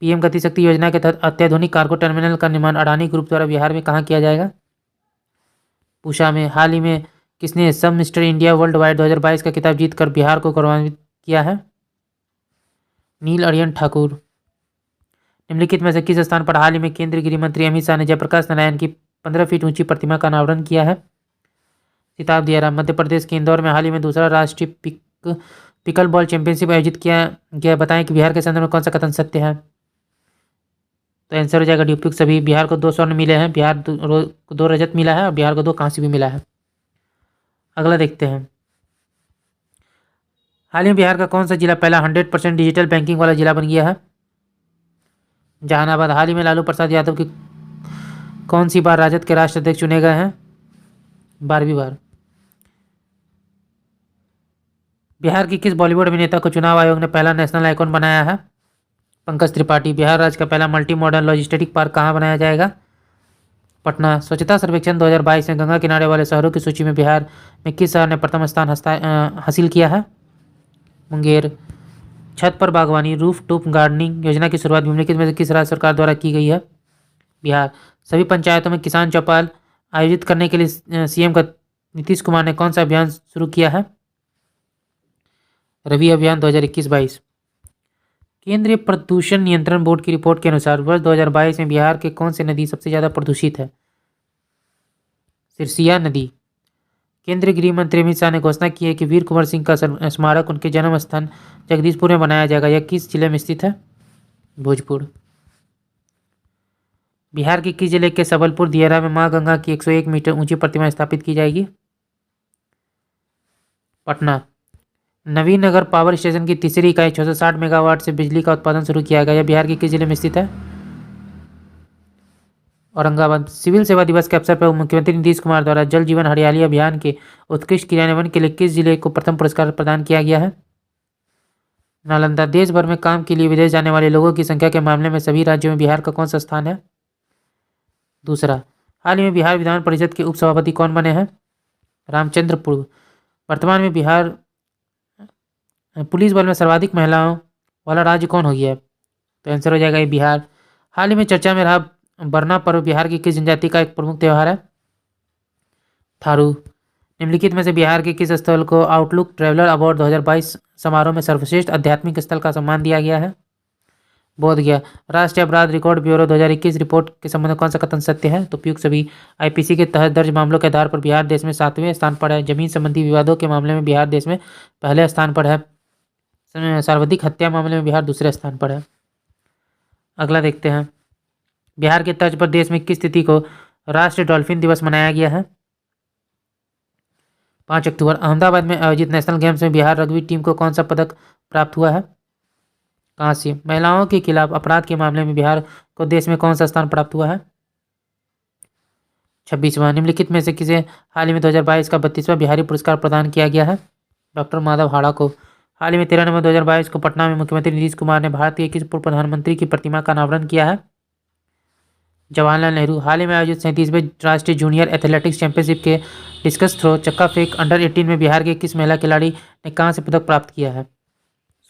S1: PM गति शक्ति योजना के तहत अत्याधुनिक कार्गो टर्मिनल का निर्माण अडानी ग्रुप द्वारा बिहार में कहाँ किया जाएगा? पूषा में। हाल ही में किसने सब मिस्टर इंडिया वर्ल्ड वाइड 2022 का खिताब जीतकर बिहार को गौरवान्वित किया है? नील अरियन ठाकुर। निम्नलिखित में से किस स्थान पर हाल ही में केंद्रीय गृह मंत्री अमित शाह ने जयप्रकाश नारायण की 15 फीट ऊंची प्रतिमा का अनावरण किया है? सिताब दियारा। मध्य प्रदेश के इंदौर में हाल ही में दूसरा राष्ट्रीय पिकल बॉल चैंपियनशिप आयोजित किया गया। बताएं कि बिहार के संदर्भ में कौन सा कथन सत्य है? तो आंसर हो जाएगा डी उपयुक्त सभी। बिहार को 2 स्वर्ण मिले हैं, बिहार को 2 रजत मिला है और बिहार को 2 कांस्य भी मिला है। अगला देखते हैं। हाल ही में बिहार का कौन सा जिला पहला 100% डिजिटल बैंकिंग वाला जिला बन गया है? जहानाबाद। हाल ही में लालू प्रसाद यादव की कौन सी बार राजद के राष्ट्रीय अध्यक्ष चुने गए हैं? 12वीं बार। बिहार की किस बॉलीवुड अभिनेता को चुनाव आयोग ने पहला नेशनल आइकॉन बनाया है? पंकज त्रिपाठी। बिहार राज्य का पहला मल्टी मॉडल लॉजिस्टिक पार्क कहाँ बनाया जाएगा? पटना। स्वच्छता सर्वेक्षण 2022 में गंगा किनारे वाले शहरों की सूची में बिहार में किस शहर ने प्रथम स्थान हासिल किया है? मुंगेर। छत पर बागवानी रूफ टॉप गार्डनिंग योजना की शुरुआत निम्नलिखित में से किस राज्य सरकार द्वारा की गई है? बिहार। सभी पंचायतों में किसान चौपाल आयोजित करने के लिए CM नीतीश कुमार ने कौन सा अभियान शुरू किया है? रवि अभियान 2021-22। केंद्रीय प्रदूषण नियंत्रण बोर्ड की रिपोर्ट के अनुसार वर्ष 2022 में बिहार के कौन सी नदी सबसे ज्यादा प्रदूषित है? सिरसिया नदी। केंद्रीय गृह मंत्री अमित शाह ने घोषणा की है कि वीर कुंवर सिंह का स्मारक उनके जन्म स्थान जगदीशपुर में बनाया जाएगा। यह किस जिले में स्थित है? भोजपुर। बिहार के किस जिले के सबलपुर दियारा में मां गंगा की 101 मीटर ऊंची प्रतिमा स्थापित की जाएगी? पटना। नवीन नगर पावर स्टेशन की तीसरी इकाई 660 मेगावाट से बिजली का उत्पादन शुरू किया गया। यह बिहार के किस जिले में स्थित है? औरंगाबाद। सिविल सेवा दिवस के अवसर पर मुख्यमंत्री नीतीश कुमार द्वारा जल जीवन हरियाली अभियान के उत्कृष्ट क्रियान्वयन के लिए किस जिले को प्रथम पुरस्कार प्रदान किया गया है? नालंदा। देश भर में काम के लिए विदेश जाने वाले लोगों की संख्या के मामले में सभी राज्यों में बिहार का कौन सा स्थान है? दूसरा। हाल ही में बिहार विधान परिषद के उपसभापति कौन बने हैं? रामचंद्र पूर्व। वर्तमान में बिहार पुलिस बल में सर्वाधिक महिलाओं वाला राज्य कौन हो गया है? तो आंसर हो जाएगा ये बिहार। हाल ही में चर्चा में रहा बरना पर्व बिहार की किस जनजाति का एक प्रमुख त्यौहार है? थारू। निम्नलिखित में से बिहार के किस स्थल को आउटलुक ट्रैवलर अवार्ड 2022 समारोह में सर्वश्रेष्ठ आध्यात्मिक स्थल का सम्मान दिया गया है? बोध गया। राष्ट्रीय अपराध रिकॉर्ड ब्यूरो 2021 रिपोर्ट के संबंध में कौन सा कथन सत्य है? तो उपयुक्त सभी। आईपीसी के तहत दर्ज मामलों के आधार पर बिहार देश में 7वें स्थान पर है। जमीन संबंधी विवादों के मामले में बिहार देश में पहले स्थान पर है। सर्वाधिक हत्या मामले में बिहार दूसरे स्थान पर है। अगला देखते हैं। बिहार के तर्ज पर देश में किस तिथि को राष्ट्रीय डॉल्फिन दिवस मनाया गया है? 5 अक्टूबर। अहमदाबाद में आयोजित नेशनल गेम्स में बिहार रग्बी टीम को कौन सा पदक प्राप्त हुआ है? कांस्य। महिलाओं के खिलाफ अपराध के मामले में बिहार को देश में कौन सा स्थान प्राप्त हुआ है? 26वां। निम्नलिखित में से किसे हाल ही में 2022 का 32वां बिहारी पुरस्कार प्रदान किया गया है? डॉक्टर माधव हाड़ा को। हाल ही में 13 नवंबर 2022 को पटना में मुख्यमंत्री नीतीश कुमार ने भारत के किस पूर्व प्रधानमंत्री की प्रतिमा का अनावरण किया है? जवाहरलाल नेहरू। हाल ही में आयोजित 37वें राष्ट्रीय जूनियर एथलेटिक्स चैंपियनशिप के डिस्कस थ्रो चक्का फेंक अंडर 18 में बिहार के किस महिला खिलाड़ी ने कांस्य पदक प्राप्त किया है?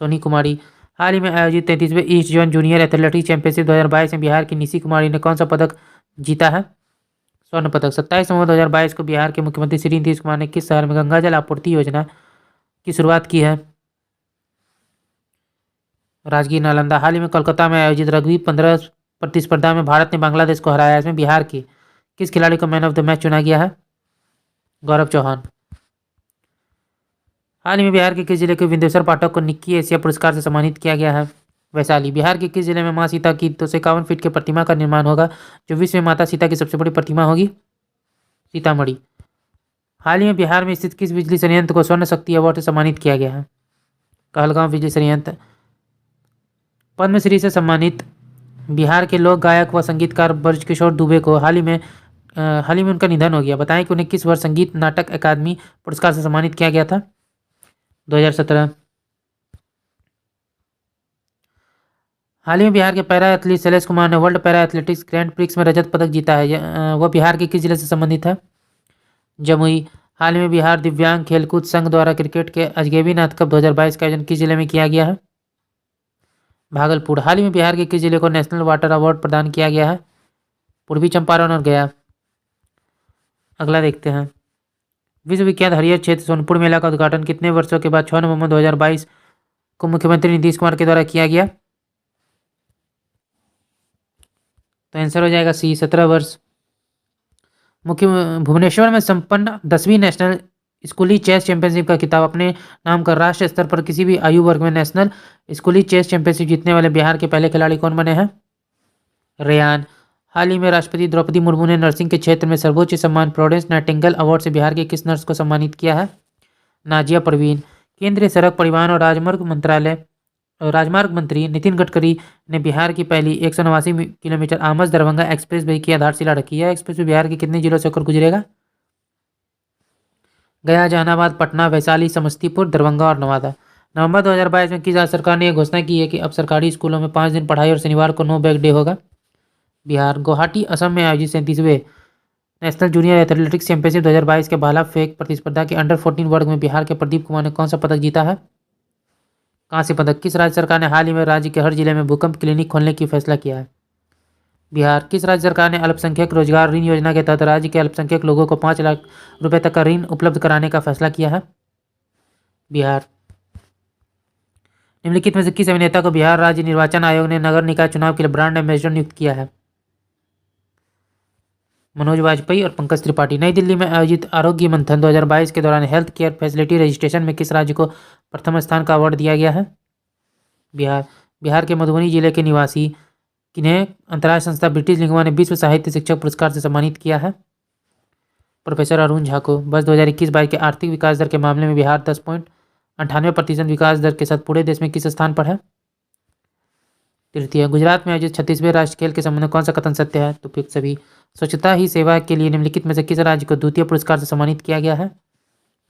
S1: सोनी कुमारी। हाल ही में आयोजित 33वें east zone junior athletics championship 2022 में बिहार की निशी कुमारी ने कौन सा पदक जीता है? स्वर्ण पदक। 27 नवंबर 2022 को बिहार के मुख्यमंत्री श्री नीतीश कुमार ने किस शहर में गंगा जल आपूर्ति योजना की शुरुआत की है? राजगीर नालंदा। हाल ही में कोलकाता में आयोजित रग्बी 15 प्रतिस्पर्धा में भारत ने बांग्लादेश को हराया। इसमें बिहार के किस खिलाड़ी को मैन ऑफ द मैच चुना गया है? गौरव चौहान। हाल ही में बिहार के किस जिले के विंदेश्वर पाठक को निक्की एशिया पुरस्कार से सम्मानित किया गया है? वैशाली। बिहार के किस जिले में मां सीता की 251 फीट की प्रतिमा का निर्माण होगा, जो विश्व में माता सीता की सबसे बड़ी प्रतिमा होगी? सीतामढ़ी। हाल ही में बिहार में स्थित किस बिजली संयंत्र को स्वर्ण शक्ति अवार्ड से सम्मानित किया गया है? कहलगांव बिजली संयंत्र। पद्मश्री से सम्मानित बिहार के लोक गायक व संगीतकार ब्रजकिशोर दुबे को हाल ही में उनका निधन हो गया। बताएं कि उन्हें किस वर्ष संगीत नाटक अकादमी पुरस्कार से सम्मानित किया गया था? 2017। हाल ही में बिहार के पैरा एथलीट शैलेश कुमार ने world para athletics grand prix में रजत पदक जीता है। वह बिहार के किस जिले से संबंधित है? जमुई। हाल ही में बिहार दिव्यांग खेलकूद संघ द्वारा क्रिकेट के अजगैबी नाथ कप 2022 का आयोजन किस जिले में किया गया है? भागलपुर। हाल ही में बिहार के किस जिले को नेशनल वाटर अवार्ड प्रदान किया गया है? पूर्वी चंपारण और गया। अगला देखते हैं। विश्व विख्यात हरियर क्षेत्र सोनपुर मेला का उद्घाटन कितने वर्षों के बाद 6 नवंबर 2022 को मुख्यमंत्री नीतीश कुमार के द्वारा किया गया? तो आंसर हो जाएगा सी, 17 वर्ष। मुख्य भुवनेश्वर में संपन्न 10वीं नेशनल स्कूली चेस चैंपियनशिप का खिताब अपने नाम कर राष्ट्रीय स्तर पर किसी भी आयु वर्ग में नेशनल स्कूली चेस चैंपियनशिप जीतने वाले बिहार के पहले खिलाड़ी कौन बने हैं? रेयान। हाल ही में राष्ट्रपति द्रौपदी मुर्मू ने नर्सिंग के क्षेत्र में सर्वोच्च सम्मान फ्लोरेंस नाइटिंगेल अवार्ड से बिहार के किस नर्स को सम्मानित किया है? नाजिया परवीन। केंद्रीय सड़क परिवहन और राजमार्ग मंत्री नितिन गडकरी ने बिहार की पहली 189 kilometre Amas Darbhanga express way की आधारशिला रखी है। एक्सप्रेस वे बिहार के कितने जिलों से होकर गुजरेगा? गया, जहानाबाद, पटना, वैशाली, समस्तीपुर, दरभंगा और नवादा। नवंबर 2022 में किस राज्य सरकार ने यह घोषणा की है कि अब सरकारी स्कूलों में 5 दिन पढ़ाई और शनिवार को नो बैग डे होगा? बिहार। गुवाहाटी, असम में आयोजित 37वें नेशनल जूनियर एथलेटिक्स चैंपियनशिप 2022 के भाला फेंक प्रतिस्पर्धा के अंडर 14 वर्ग में बिहार के प्रदीप कुमार ने कौन सा पदक जीता है? कांस्य पदक। किस राज्य सरकार ने हाल ही में राज्य के हर जिले में भूकंप क्लिनिक खोलने की फैसला किया है? बिहार। किस राज्य सरकार ने अल्पसंख्यक रोजगार ऋण योजना के तहत राज्य के अल्पसंख्यक लोगों को 5 लाख रुपए तक का ऋण उपलब्ध कराने का फैसला किया है? बिहार। निम्नलिखित में से किस अभिनेता को बिहार राज्य निर्वाचन आयोग ने नगर निकाय चुनाव के लिए ब्रांड एम्बेसडर नियुक्त किया है? मनोज वाजपेयी और पंकज त्रिपाठी। नई दिल्ली में आयोजित आरोग्य मंथन 2022 के दौरान हेल्थ केयर फैसिलिटी रजिस्ट्रेशन में किस राज्य को प्रथम स्थान का अवार्ड दिया गया है? बिहार। बिहार के मधुबनी जिले के निवासी किन्हें अंतर्राष्ट्रीय संस्था ब्रिटिश लिंगवा ने विश्व साहित्य शिक्षक पुरस्कार से सम्मानित किया है? प्रोफेसर अरुण झा को। वर्ष 2021-22 के आर्थिक विकास दर के मामले में बिहार 10.98% विकास दर के साथ पूरे देश में किस स्थान पर है? तृतीय। गुजरात में आयोजित 36वें राष्ट्रीय खेल के संबंध में कौन सा कथन सत्य है? तो उपयुक्त सभी। स्वच्छता ही सेवा के लिए निम्नलिखित में से किस राज्य को द्वितीय पुरस्कार से सम्मानित किया गया है?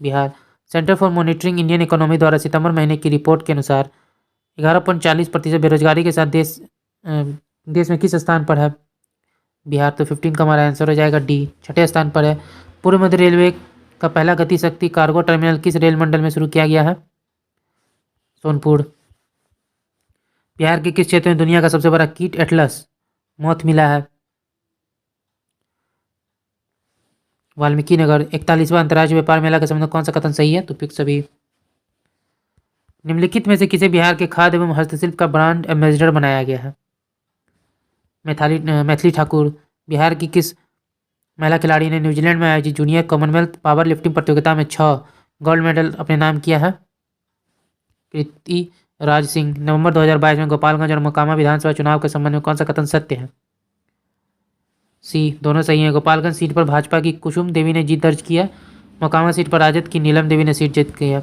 S1: Bihar. Centre for monitoring Indian economy द्वारा सितंबर महीने की रिपोर्ट के अनुसार 11.40% बेरोजगारी के साथ देश में किस स्थान पर है? बिहार। तो 15 का हमारा आंसर हो जाएगा डी, छठे स्थान पर है। पूर्व मध्य रेलवे का पहला गति शक्ति कार्गो टर्मिनल किस रेल मंडल में शुरू किया गया है? सोनपुर। बिहार के किस क्षेत्र में दुनिया का सबसे बड़ा कीट एटलस मौत मिला है? वाल्मीकि नगर। 41वां अंतर्राष्ट्रीय व्यापार मेला के संबंध में कौन सा कथन सही है? तो उपयुक्त सभी। निम्नलिखित में से किसे बिहार के खाद्य एवं हस्तशिल्प का ब्रांड एम्बेसडर बनाया गया है? मैथिली ठाकुर। बिहार की किस महिला खिलाड़ी ने न्यूजीलैंड में आयोजित जूनियर कॉमनवेल्थ पावर लिफ्टिंग प्रतियोगिता में 6 गोल्ड मेडल अपने नाम किया है? कृति राज सिंह। नवंबर 2022 में गोपालगंज और मोकामा विधानसभा चुनाव के संबंध में कौन सा कथन सत्य है? सी, दोनों सही हैं। गोपालगंज सीट पर भाजपा की कुसुम देवी ने जीत दर्ज किया। मोकामा सीट पर राजद की नीलम देवी ने सीट जीत किया।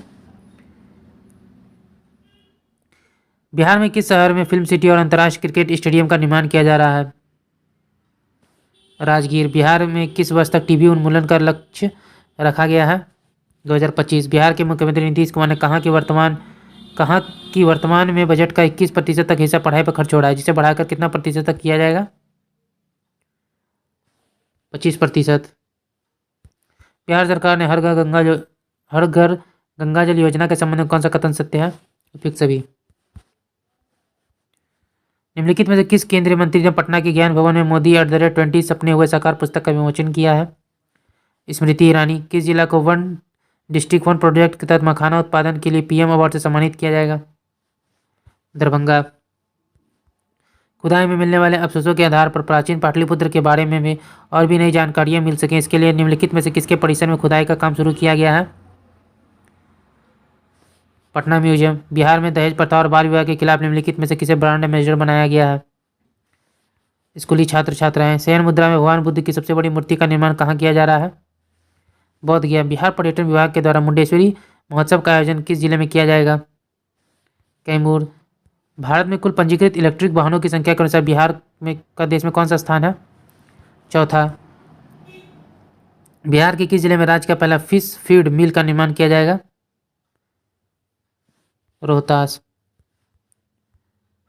S1: बिहार में किस शहर में फिल्म सिटी और अंतर्राष्ट्रीय क्रिकेट स्टेडियम का निर्माण किया जा रहा है? राजगीर। बिहार में किस वर्ष तक टीबी उन्मूलन का लक्ष्य रखा गया है? 2025। बिहार के मुख्यमंत्री नीतीश कुमार ने कहा कि वर्तमान में बजट का 21% तक हिस्सा पढ़ाई पर खर्च हो रहा है, जिसे बढ़ाकर कितना प्रतिशत तक किया जाएगा? 25%। बिहार सरकार ने हर घर गंगा जल योजना के संबंध में कौन सा कथन सत्य है? उपयुक्त सभी। निम्नलिखित में से किस केंद्रीय मंत्री ने पटना के ज्ञान भवन में मोदी @20 सपने हुए साकार पुस्तक का विमोचन किया है? स्मृति ईरानी। किस जिला को वन डिस्ट्रिक्ट वन प्रोजेक्ट के तहत मखाना उत्पादन के लिए पीएम अवार्ड से सम्मानित किया जाएगा? दरभंगा। खुदाई में मिलने वाले अवशेषों के आधार पर प्राचीन पाटलिपुत्र के बारे में भी और भी नई जानकारियां मिल सकें, इसके लिए निम्नलिखित में से किसके परिसर में खुदाई का काम शुरू किया गया है? पटना म्यूजियम। बिहार में दहेज प्रथा और बाल विवाह के खिलाफ निम्नलिखित में से किसे ब्रांड एम्बेसडर बनाया गया है? स्कूली छात्र छात्राएं। शयन मुद्रा में भगवान बुद्ध की सबसे बड़ी मूर्ति का निर्माण कहाँ किया जा रहा है? बोध गया। बिहार पर्यटन विभाग के द्वारा मुंडेश्वरी महोत्सव का आयोजन किस जिले में किया जाएगा? कैमूर। भारत में कुल पंजीकृत इलेक्ट्रिक वाहनों की संख्या के अनुसार बिहार में का देश में कौन सा स्थान है? चौथा। बिहार के किस जिले में राज्य का पहला फिश फीड मिल का निर्माण किया जाएगा? रोहतास।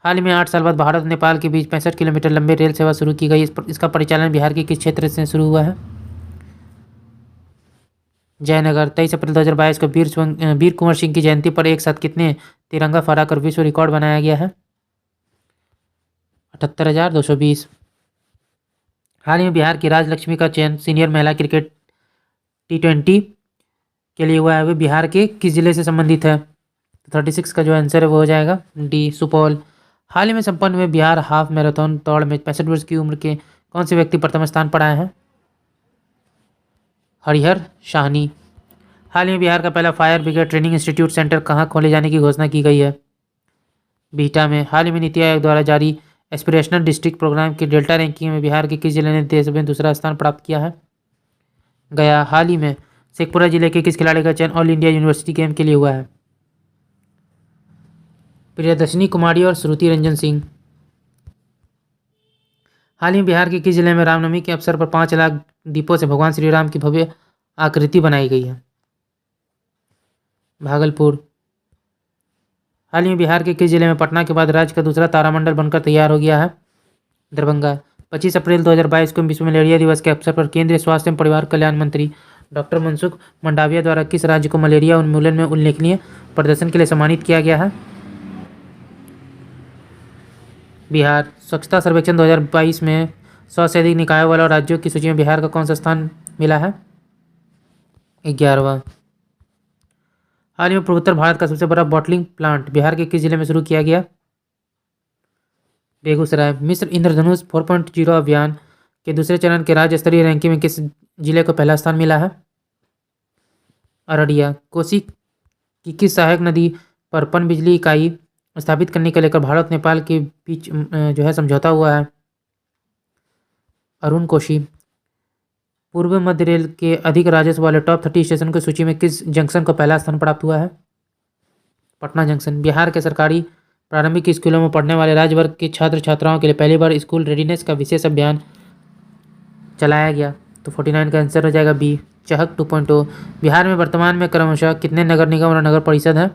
S1: हाल ही में 8 साल बाद भारत और नेपाल के बीच 65 किलोमीटर लंबे रेल सेवा शुरू की गई। इसका परिचालन बिहार के किस क्षेत्र से शुरू हुआ है? जयनगर। 23 अप्रैल 2022 को वीर कुंवर सिंह की जयंती पर एक साथ कितने तिरंगा फहराकर विश्व रिकॉर्ड बनाया गया है? 78,220। हाल ही में बिहार की राजलक्ष्मी का चयन सीनियर महिला क्रिकेट T20 के लिए हुआ है, वे बिहार के किस जिले से संबंधित है? 36 का जो आंसर है वो हो जाएगा डी, सुपौल। हाल ही में संपन्न हुए बिहार हाफ मैराथन दौड़ में 65 वर्ष की उम्र के कौन से व्यक्ति प्रथम स्थान पर आए हैं? हरिहर शाहनी। हाल ही में बिहार का पहला fire brigade training institute centre कहाँ खोले जाने की घोषणा की गई है? बिहटा में। हाल ही में नीति आयोग द्वारा जारी एस्पिरेशनल डिस्ट्रिक्ट प्रोग्राम की डेल्टा रैंकिंग में बिहार के किस जिले ने देश में दूसरा स्थान प्राप्त किया है? गया। हाल ही में शेखपुरा जिले के किस खिलाड़ी का चयन ऑल इंडिया यूनिवर्सिटी गेम के लिए हुआ है? प्रियदर्शनी कुमारी और श्रुति रंजन सिंह। हाल ही में बिहार के किस जिले में रामनवमी के अवसर पर 5 लाख दीपों से भगवान श्री राम की भव्य आकृति बनाई गई है? भागलपुर। हाल ही में बिहार के किस जिले में पटना के बाद राज्य का दूसरा तारामंडल बनकर तैयार हो गया है? दरभंगा। 25 अप्रैल 2022 को विश्व मलेरिया दिवस के अवसर पर केंद्रीय स्वास्थ्य एवं परिवार कल्याण मंत्री डॉक्टर मनसुख मंडाविया द्वारा किस राज्य को मलेरिया उन्मूलन में उल्लेखनीय प्रदर्शन के लिए सम्मानित किया गया है? बिहार। स्वच्छता सर्वेक्षण 2022 में 100 से अधिक निकायों वाले राज्यों की सूची में बिहार का कौन सा स्थान मिला है? 11वां। हाल ही में पूर्वोत्तर भारत का सबसे बड़ा बॉटलिंग प्लांट बिहार के किस जिले में शुरू किया गया? बेगूसराय। मिस्र इंद्रधनुष 4.0 अभियान के दूसरे चरण के राज्य स्तरीय रैंकिंग में किस जिले को पहला स्थान मिला है? अररिया। कोसी की किस सहायक नदी पर पनबिजली इकाई स्थापित करने को लेकर भारत नेपाल के बीच जो है समझौता हुआ है? अरुण कोशी। पूर्व मध्य रेल के अधिक राजस्व वाले टॉप 30 स्टेशन की सूची में किस जंक्शन को पहला स्थान प्राप्त हुआ है? पटना जंक्शन। बिहार के सरकारी प्रारंभिक स्कूलों में पढ़ने वाले राज्य वर्ग के छात्र छात्राओं के लिए पहली बार स्कूल रेडीनेस का विशेष अभियान चलाया गया, तो 49 का आंसर हो जाएगा बी, चहक 2.0। बिहार में वर्तमान में क्रमशः कितने नगर निगम और नगर परिषद हैं?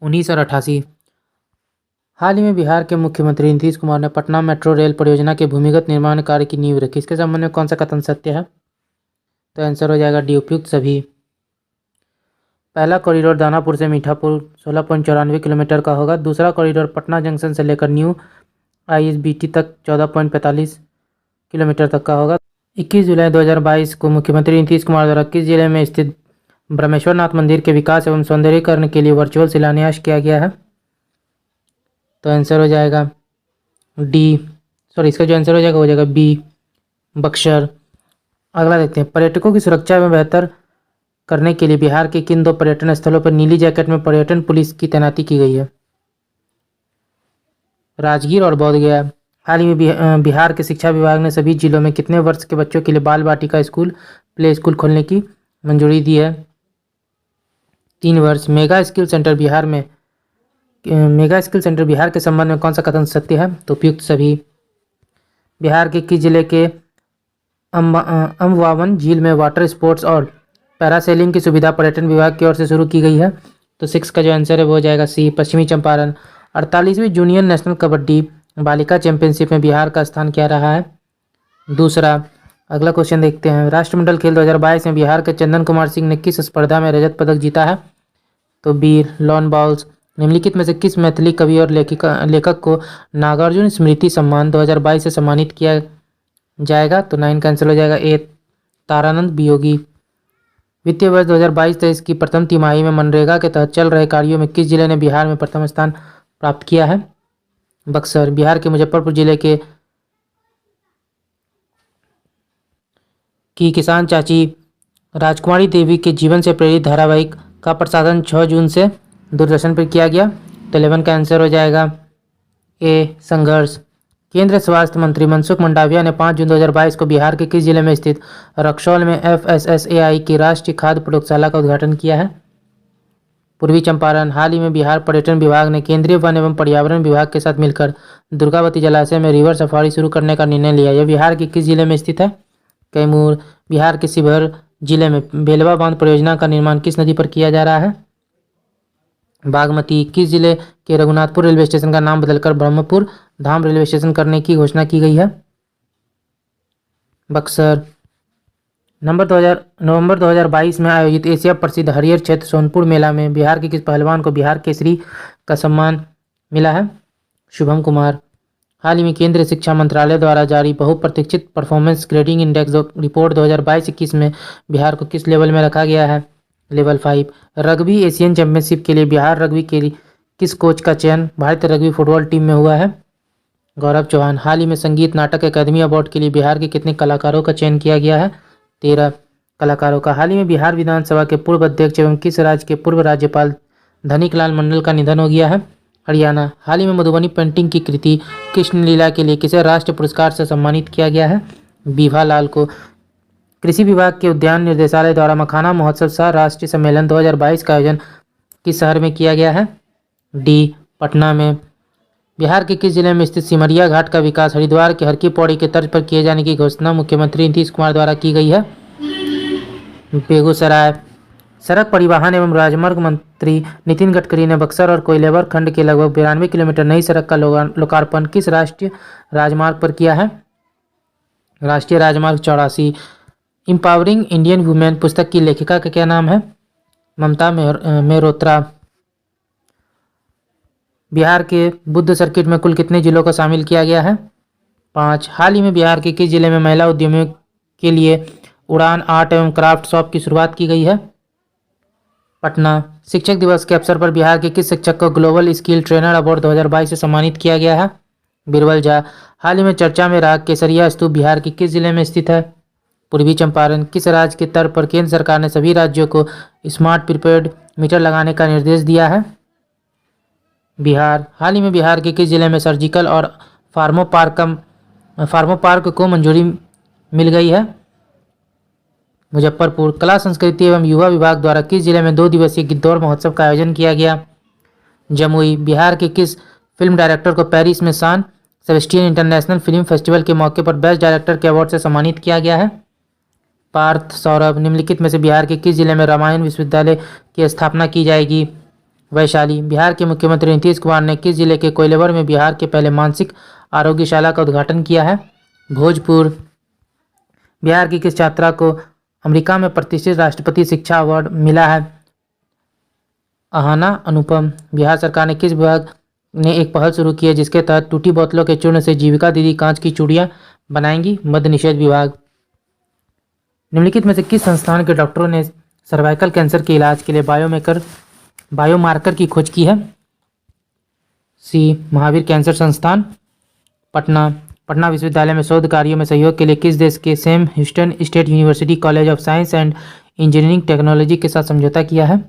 S1: 19 और 88। हाल ही में बिहार के मुख्यमंत्री नीतीश कुमार ने पटना मेट्रो रेल परियोजना के भूमिगत निर्माण कार्य की नींव रखी, इसके संबंध में कौन सा कथन सत्य है? तो आंसर हो जाएगा डी, उपयुक्त सभी। पहला कॉरिडोर दानापुर से मीठापुर 16.94 किलोमीटर का होगा। दूसरा कॉरिडोर पटना जंक्शन से लेकर न्यू ISBT तक 14.45 किलोमीटर तक का होगा। 21 जुलाई 2022 को मुख्यमंत्री नीतीश कुमार द्वारा किस जिले में स्थित ब्रह्मेश्वर नाथ मंदिर के विकास एवं सौंदर्यीकरण के लिए वर्चुअल शिलान्यास किया गया है? तो आंसर हो जाएगा डी, सॉरी इसका जो आंसर हो जाएगा हो जाएगा बी, बक्सर। अगला देखते हैं, पर्यटकों की सुरक्षा में बेहतर करने के लिए बिहार के किन 2 पर्यटन स्थलों पर नीली जैकेट में पर्यटन पुलिस की तैनाती की गई है? राजगीर और बोधगया। हाल ही में बिहार के शिक्षा विभाग ने सभी जिलों में कितने वर्ष के बच्चों के लिए बाल बाटिका स्कूल, प्ले स्कूल खोलने की मंजूरी दी है? 3 वर्ष। मेगा स्किल सेंटर बिहार के संबंध में कौन सा कथन सत्य है? तो उपयुक्त सभी। बिहार के किस जिले के अम्बावन झील में वाटर स्पोर्ट्स और पैरासेलिंग की सुविधा पर्यटन विभाग की ओर से शुरू की गई है? तो 6 का जो आंसर है वो हो जाएगा सी, पश्चिमी चंपारण। 48वीं जूनियर नेशनल कबड्डी बालिका चैंपियनशिप में बिहार का स्थान क्या रहा है? दूसरा। अगला क्वेश्चन देखते हैं, राष्ट्रमंडल खेल 2022 में बिहार के चंदन कुमार सिंह ने किस स्पर्धा में रजत पदक जीता है? तो बी, लॉन बॉल्स। निम्नलिखित में से किस मैथिली कवि और लेखक को नागार्जुन स्मृति सम्मान 2022 से सम्मानित किया जाएगा? तो 9 कैंसिल हो जाएगा ए, तारानंद वियोगी। वित्तीय वर्ष 2022-23 की प्रथम तिमाही में मनरेगा के तहत चल रहे कार्यों में किस जिले ने बिहार में प्रथम स्थान प्राप्त किया है? बक्सर। बिहार के मुजफ्फरपुर जिले की किसान चाची राजकुमारी देवी के जीवन से प्रेरित धारावाहिक का प्रसारण 6 जून से दूरदर्शन पर किया गया? तो 11 का आंसर हो जाएगा ए, संघर्ष। केंद्रीय स्वास्थ्य मंत्री मनसुख मंडाविया ने 5 जून 2022 को बिहार के किस जिले में स्थित रक्सौल में FSSAI की राष्ट्रीय खाद्य प्रयोगशाला का उद्घाटन किया है? पूर्वी चंपारण। हाल ही में बिहार पर्यटन विभाग ने केंद्रीय वन एवं पर्यावरण विभाग के साथ मिलकर दुर्गावती जलाशय में रिवर सफारी शुरू करने का निर्णय लिया। यह बिहार के किस जिले में स्थित है? कैमूर। बिहार के शिवहर जिले में बेलवा बांध परियोजना का निर्माण किस नदी पर किया जा रहा है? बागमती। किस जिले के रघुनाथपुर रेलवे स्टेशन का नाम बदलकर ब्रह्मपुर धाम रेलवे स्टेशन करने की घोषणा की गई है? बक्सर। नवंबर 2022 में आयोजित एशिया प्रसिद्ध हरियर क्षेत्र सोनपुर मेला में बिहार के किस पहलवान को बिहार केसरी का सम्मान मिला है? शुभम कुमार। हाल ही में केंद्रीय शिक्षा मंत्रालय द्वारा जारी बहुप्रतीक्षित परफॉर्मेंस ग्रेडिंग इंडेक्स रिपोर्ट 2022-21 में बिहार को किस लेवल में रखा गया है? लेवल 5। रग्बी एशियन चैंपियनशिप के लिए बिहार रग्बी के लिए किस कोच का चयन भारतीय रग्बी फुटबॉल टीम में हुआ है? गौरव चौहान। हाल ही में संगीत नाटक अकादमी अवार्ड के लिए बिहार के कितने कलाकारों का चयन किया गया है? 13 कलाकारों का। हाल ही में बिहार विधानसभा के पूर्व अध्यक्ष एवं किस राज्य के पूर्व राज्यपाल धनिकलाल मंडल का निधन हो गया है? हरियाणा। हाल ही में मधुबनी पेंटिंग की कृति कृष्ण लीला के लिए किसे राष्ट्रीय पुरस्कार से सम्मानित किया गया है? बीभा लाल को। कृषि विभाग के उद्यान निर्देशालय द्वारा मखाना महोत्सव सह राष्ट्रीय सम्मेलन 2022 का आयोजन किस शहर में किया गया है? डी, पटना में। बिहार के किस जिले में स्थित सिमरिया घाट का विकास हरिद्वार के हर की पौड़ी के तर्ज पर किए जाने की घोषणा मुख्यमंत्री नीतीश कुमार द्वारा की गई है? बेगूसराय। सड़क परिवहन एवं राजमार्ग मंत्री नितिन गडकरी ने बक्सर और कोइलेवर खंड के लगभग 92 किलोमीटर नई सड़क का लोकार्पण किस राष्ट्रीय राजमार्ग पर किया है? राष्ट्रीय राजमार्ग 84। एम्पावरिंग इंडियन वुमेन पुस्तक की लेखिका का क्या नाम है? ममता मेहरोत्रा। बिहार के बुद्ध सर्किट में कुल कितने जिलों को शामिल किया गया है? 5। हाल ही में बिहार के किस जिले में महिला उद्यमियों के लिए उड़ान आर्ट एवं क्राफ्ट शॉप की शुरुआत की गई है? पटना। शिक्षक दिवस के अवसर पर बिहार के किस शिक्षक को ग्लोबल स्किल ट्रेनर अवार्ड 2022 से सम्मानित किया गया है? बीरबल झा। हाल ही में चर्चा में रहा केसरिया स्तूप बिहार के किस जिले में स्थित है? पूर्वी चंपारण। किस राज्य के तर्ज पर केंद्र सरकार ने सभी राज्यों को स्मार्ट प्रीपेड मीटर लगाने का निर्देश दिया है? बिहार। हाल ही में बिहार के किस जिले में सर्जिकल और फार्मो पार्क को मंजूरी मिल गई है? मुजफ्फरपुर। कला संस्कृति एवं युवा विभाग द्वारा किस जिले में 2 दिवसीय गिद्धौर महोत्सव का आयोजन किया गया? जमुई। बिहार के किस फिल्म डायरेक्टर को पेरिस में सान सेबेस्टियन इंटरनेशनल फिल्म फेस्टिवल के मौके पर बेस्ट डायरेक्टर के अवार्ड से सम्मानित किया गया है? पार्थ सौरभ। निम्नलिखित में से बिहार के किस जिले में रामायण विश्वविद्यालय की स्थापना की जाएगी? वैशाली। बिहार के मुख्यमंत्री नीतीश कुमार ने किस जिले के कोइलेवर में बिहार के पहले मानसिक आरोग्यशाला का उद्घाटन किया है? भोजपुर। बिहार की किस छात्रा को अमेरिका में प्रतिष्ठित राष्ट्रपति शिक्षा अवार्ड मिला है? अहाना अनुपम। बिहार सरकार ने किस विभाग ने एक पहल शुरू की है जिसके तहत टूटी बोतलों के चूर्ण से जीविका दीदी कांच की चूड़ियां बनाएंगी? मद्य निषेध विभाग। निम्नलिखित में से किस संस्थान के डॉक्टरों ने सर्वाइकल कैंसर के इलाज के लिए बायोमार्कर की खोज की है? सी महावीर कैंसर संस्थान, पटना। पटना विश्वविद्यालय में शोध कार्यों में सहयोग के लिए किस देश के Sam Houston state university college of science and engineering technology के साथ समझौता किया है?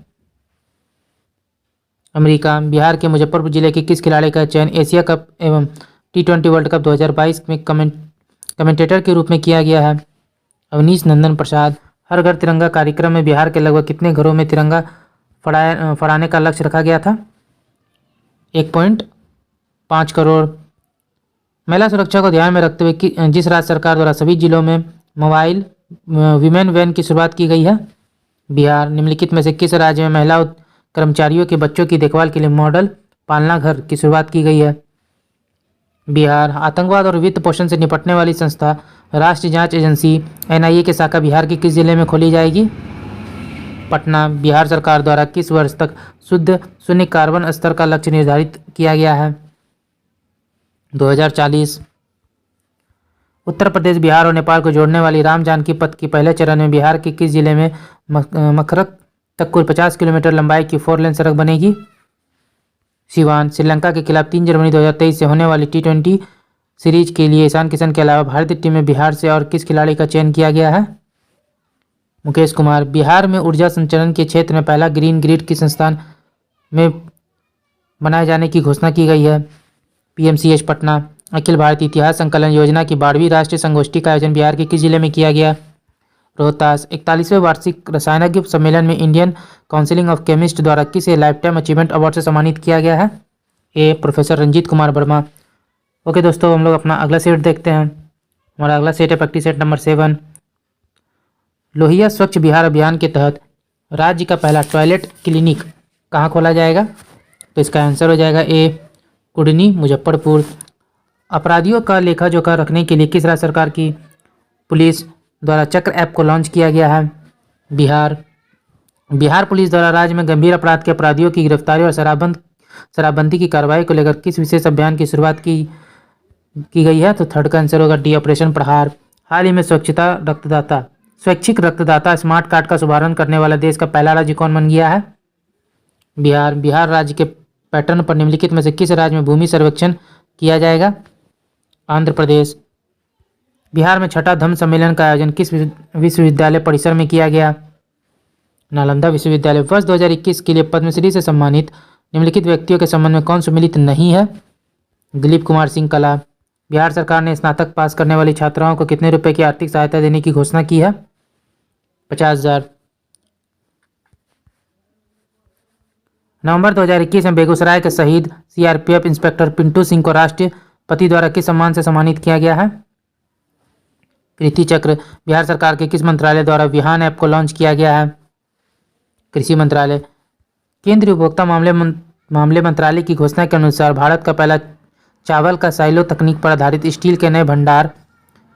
S1: अमेरिका। बिहार के मुजफ्फरपुर जिले के किस खिलाड़ी का चयन एशिया कप एवं T20 वर्ल्ड कप 2022 में कमेंटेटर के रूप में किया गया है? अवनीश नंदन प्रसाद। हर घर तिरंगा कार्यक्रम में बिहार के लगभग कितने घरों में तिरंगा फहराने का लक्ष्य रखा गया था? 1.5 करोड़। महिला सुरक्षा को ध्यान में रखते हुए जिस राज्य सरकार द्वारा सभी जिलों में मोबाइल वीमेन वैन की शुरुआत की गई है? बिहार। निम्नलिखित में से किस राज्य में महिला कर्मचारियों के बच्चों की देखभाल के लिए मॉडल पालना घर की शुरुआत की गई है? बिहार। आतंकवाद और वित्त पोषण से निपटने वाली संस्था राष्ट्रीय जांच एजेंसी NIA की शाखा बिहार के किस जिले में खोली जाएगी? पटना। बिहार सरकार द्वारा किस वर्ष तक शुद्ध शून्य कार्बन स्तर का लक्ष्य निर्धारित किया गया है? 2040। उत्तर प्रदेश, बिहार और नेपाल को जोड़ने वाली राम जानकी पथ के पहले चरण में बिहार के किस जिले में मखरक तक कुल 50 किलोमीटर लंबाई की 4 लेन सड़क बनेगी? सिवान। श्रीलंका के खिलाफ 3 जनवरी 2023 से होने वाली T20 सीरीज के लिए ईशान किशन के अलावा भारतीय टीम में बिहार से और किस खिलाड़ी का चयन किया गया है? मुकेश कुमार। बिहार में ऊर्जा संचरण के क्षेत्र में पहला ग्रीन ग्रिड किस संस्थान में बनाए जाने की घोषणा की गई है? PMCH पटना। अखिल भारतीय इतिहास संकलन योजना की 12वीं राष्ट्रीय संगोष्ठी का आयोजन बिहार के किस जिले में किया गया? रोहतास। 41वें वार्षिक रसायनज्ञ सम्मेलन में इंडियन काउंसिल ऑफ केमिस्ट द्वारा किसे लाइफ टाइम अचीवमेंट अवार्ड से सम्मानित किया गया है? ए प्रोफेसर रंजीत कुमार वर्मा। ओके दोस्तों, हम लोग अपना अगला सेट देखते हैं। हमारा अगला सेट है प्रैक्टिस सेट नंबर 7। लोहिया स्वच्छ बिहार अभियान के तहत राज्य का पहला टॉयलेट क्लिनिक कहाँ खोला जाएगा? तो इसका आंसर हो जाएगा ए कुडनी, मुजफ्फरपुर। अपराधियों का लेखा जोखा रखने के लिए किस राज्य सरकार की पुलिस द्वारा चक्र ऐप को लॉन्च किया गया है? बिहार। बिहार पुलिस द्वारा राज्य में गंभीर अपराध के अपराधियों की गिरफ्तारी और शराबबंदी की कार्रवाई को लेकर किस विशेष अभियान की शुरुआत की गई है? तो थर्ड का आंसर होगा डी ऑपरेशन प्रहार। हाल ही में स्वैच्छिक रक्तदाता स्मार्ट कार्ड का शुभारंभ करने वाला देश का पहला राज्य कौन बन गया है? बिहार। बिहार राज्य के पैटर्न पर निम्नलिखित में से किस राज्य में भूमि सर्वेक्षण किया जाएगा? आंध्र प्रदेश। बिहार में छठा धम्म सम्मेलन का आयोजन किस विश्वविद्यालय परिसर में किया गया? नालंदा विश्वविद्यालय। वर्ष 2021 के लिए पद्मश्री से सम्मानित निम्नलिखित व्यक्तियों के संबंध में कौन सम्मिलित नहीं है? दिलीप कुमार सिंह कला। बिहार सरकार ने स्नातक पास करने वाली छात्राओं को कितने रुपए की आर्थिक सहायता देने की घोषणा की है? 50,000। नवंबर 2021 में बेगूसराय के शहीद CRPF इंस्पेक्टर पिंटू सिंह को राष्ट्रपति द्वारा किस सम्मान से सम्मानित किया गया है? कीर्ति चक्र। बिहार सरकार के किस मंत्रालय द्वारा विहान ऐप को लॉन्च किया गया है? कृषि मंत्रालय। केंद्रीय उपभोक्ता मामले मंत्रालय की घोषणा के अनुसार भारत का पहला चावल का साइलो तकनीक पर आधारित स्टील के नए भंडार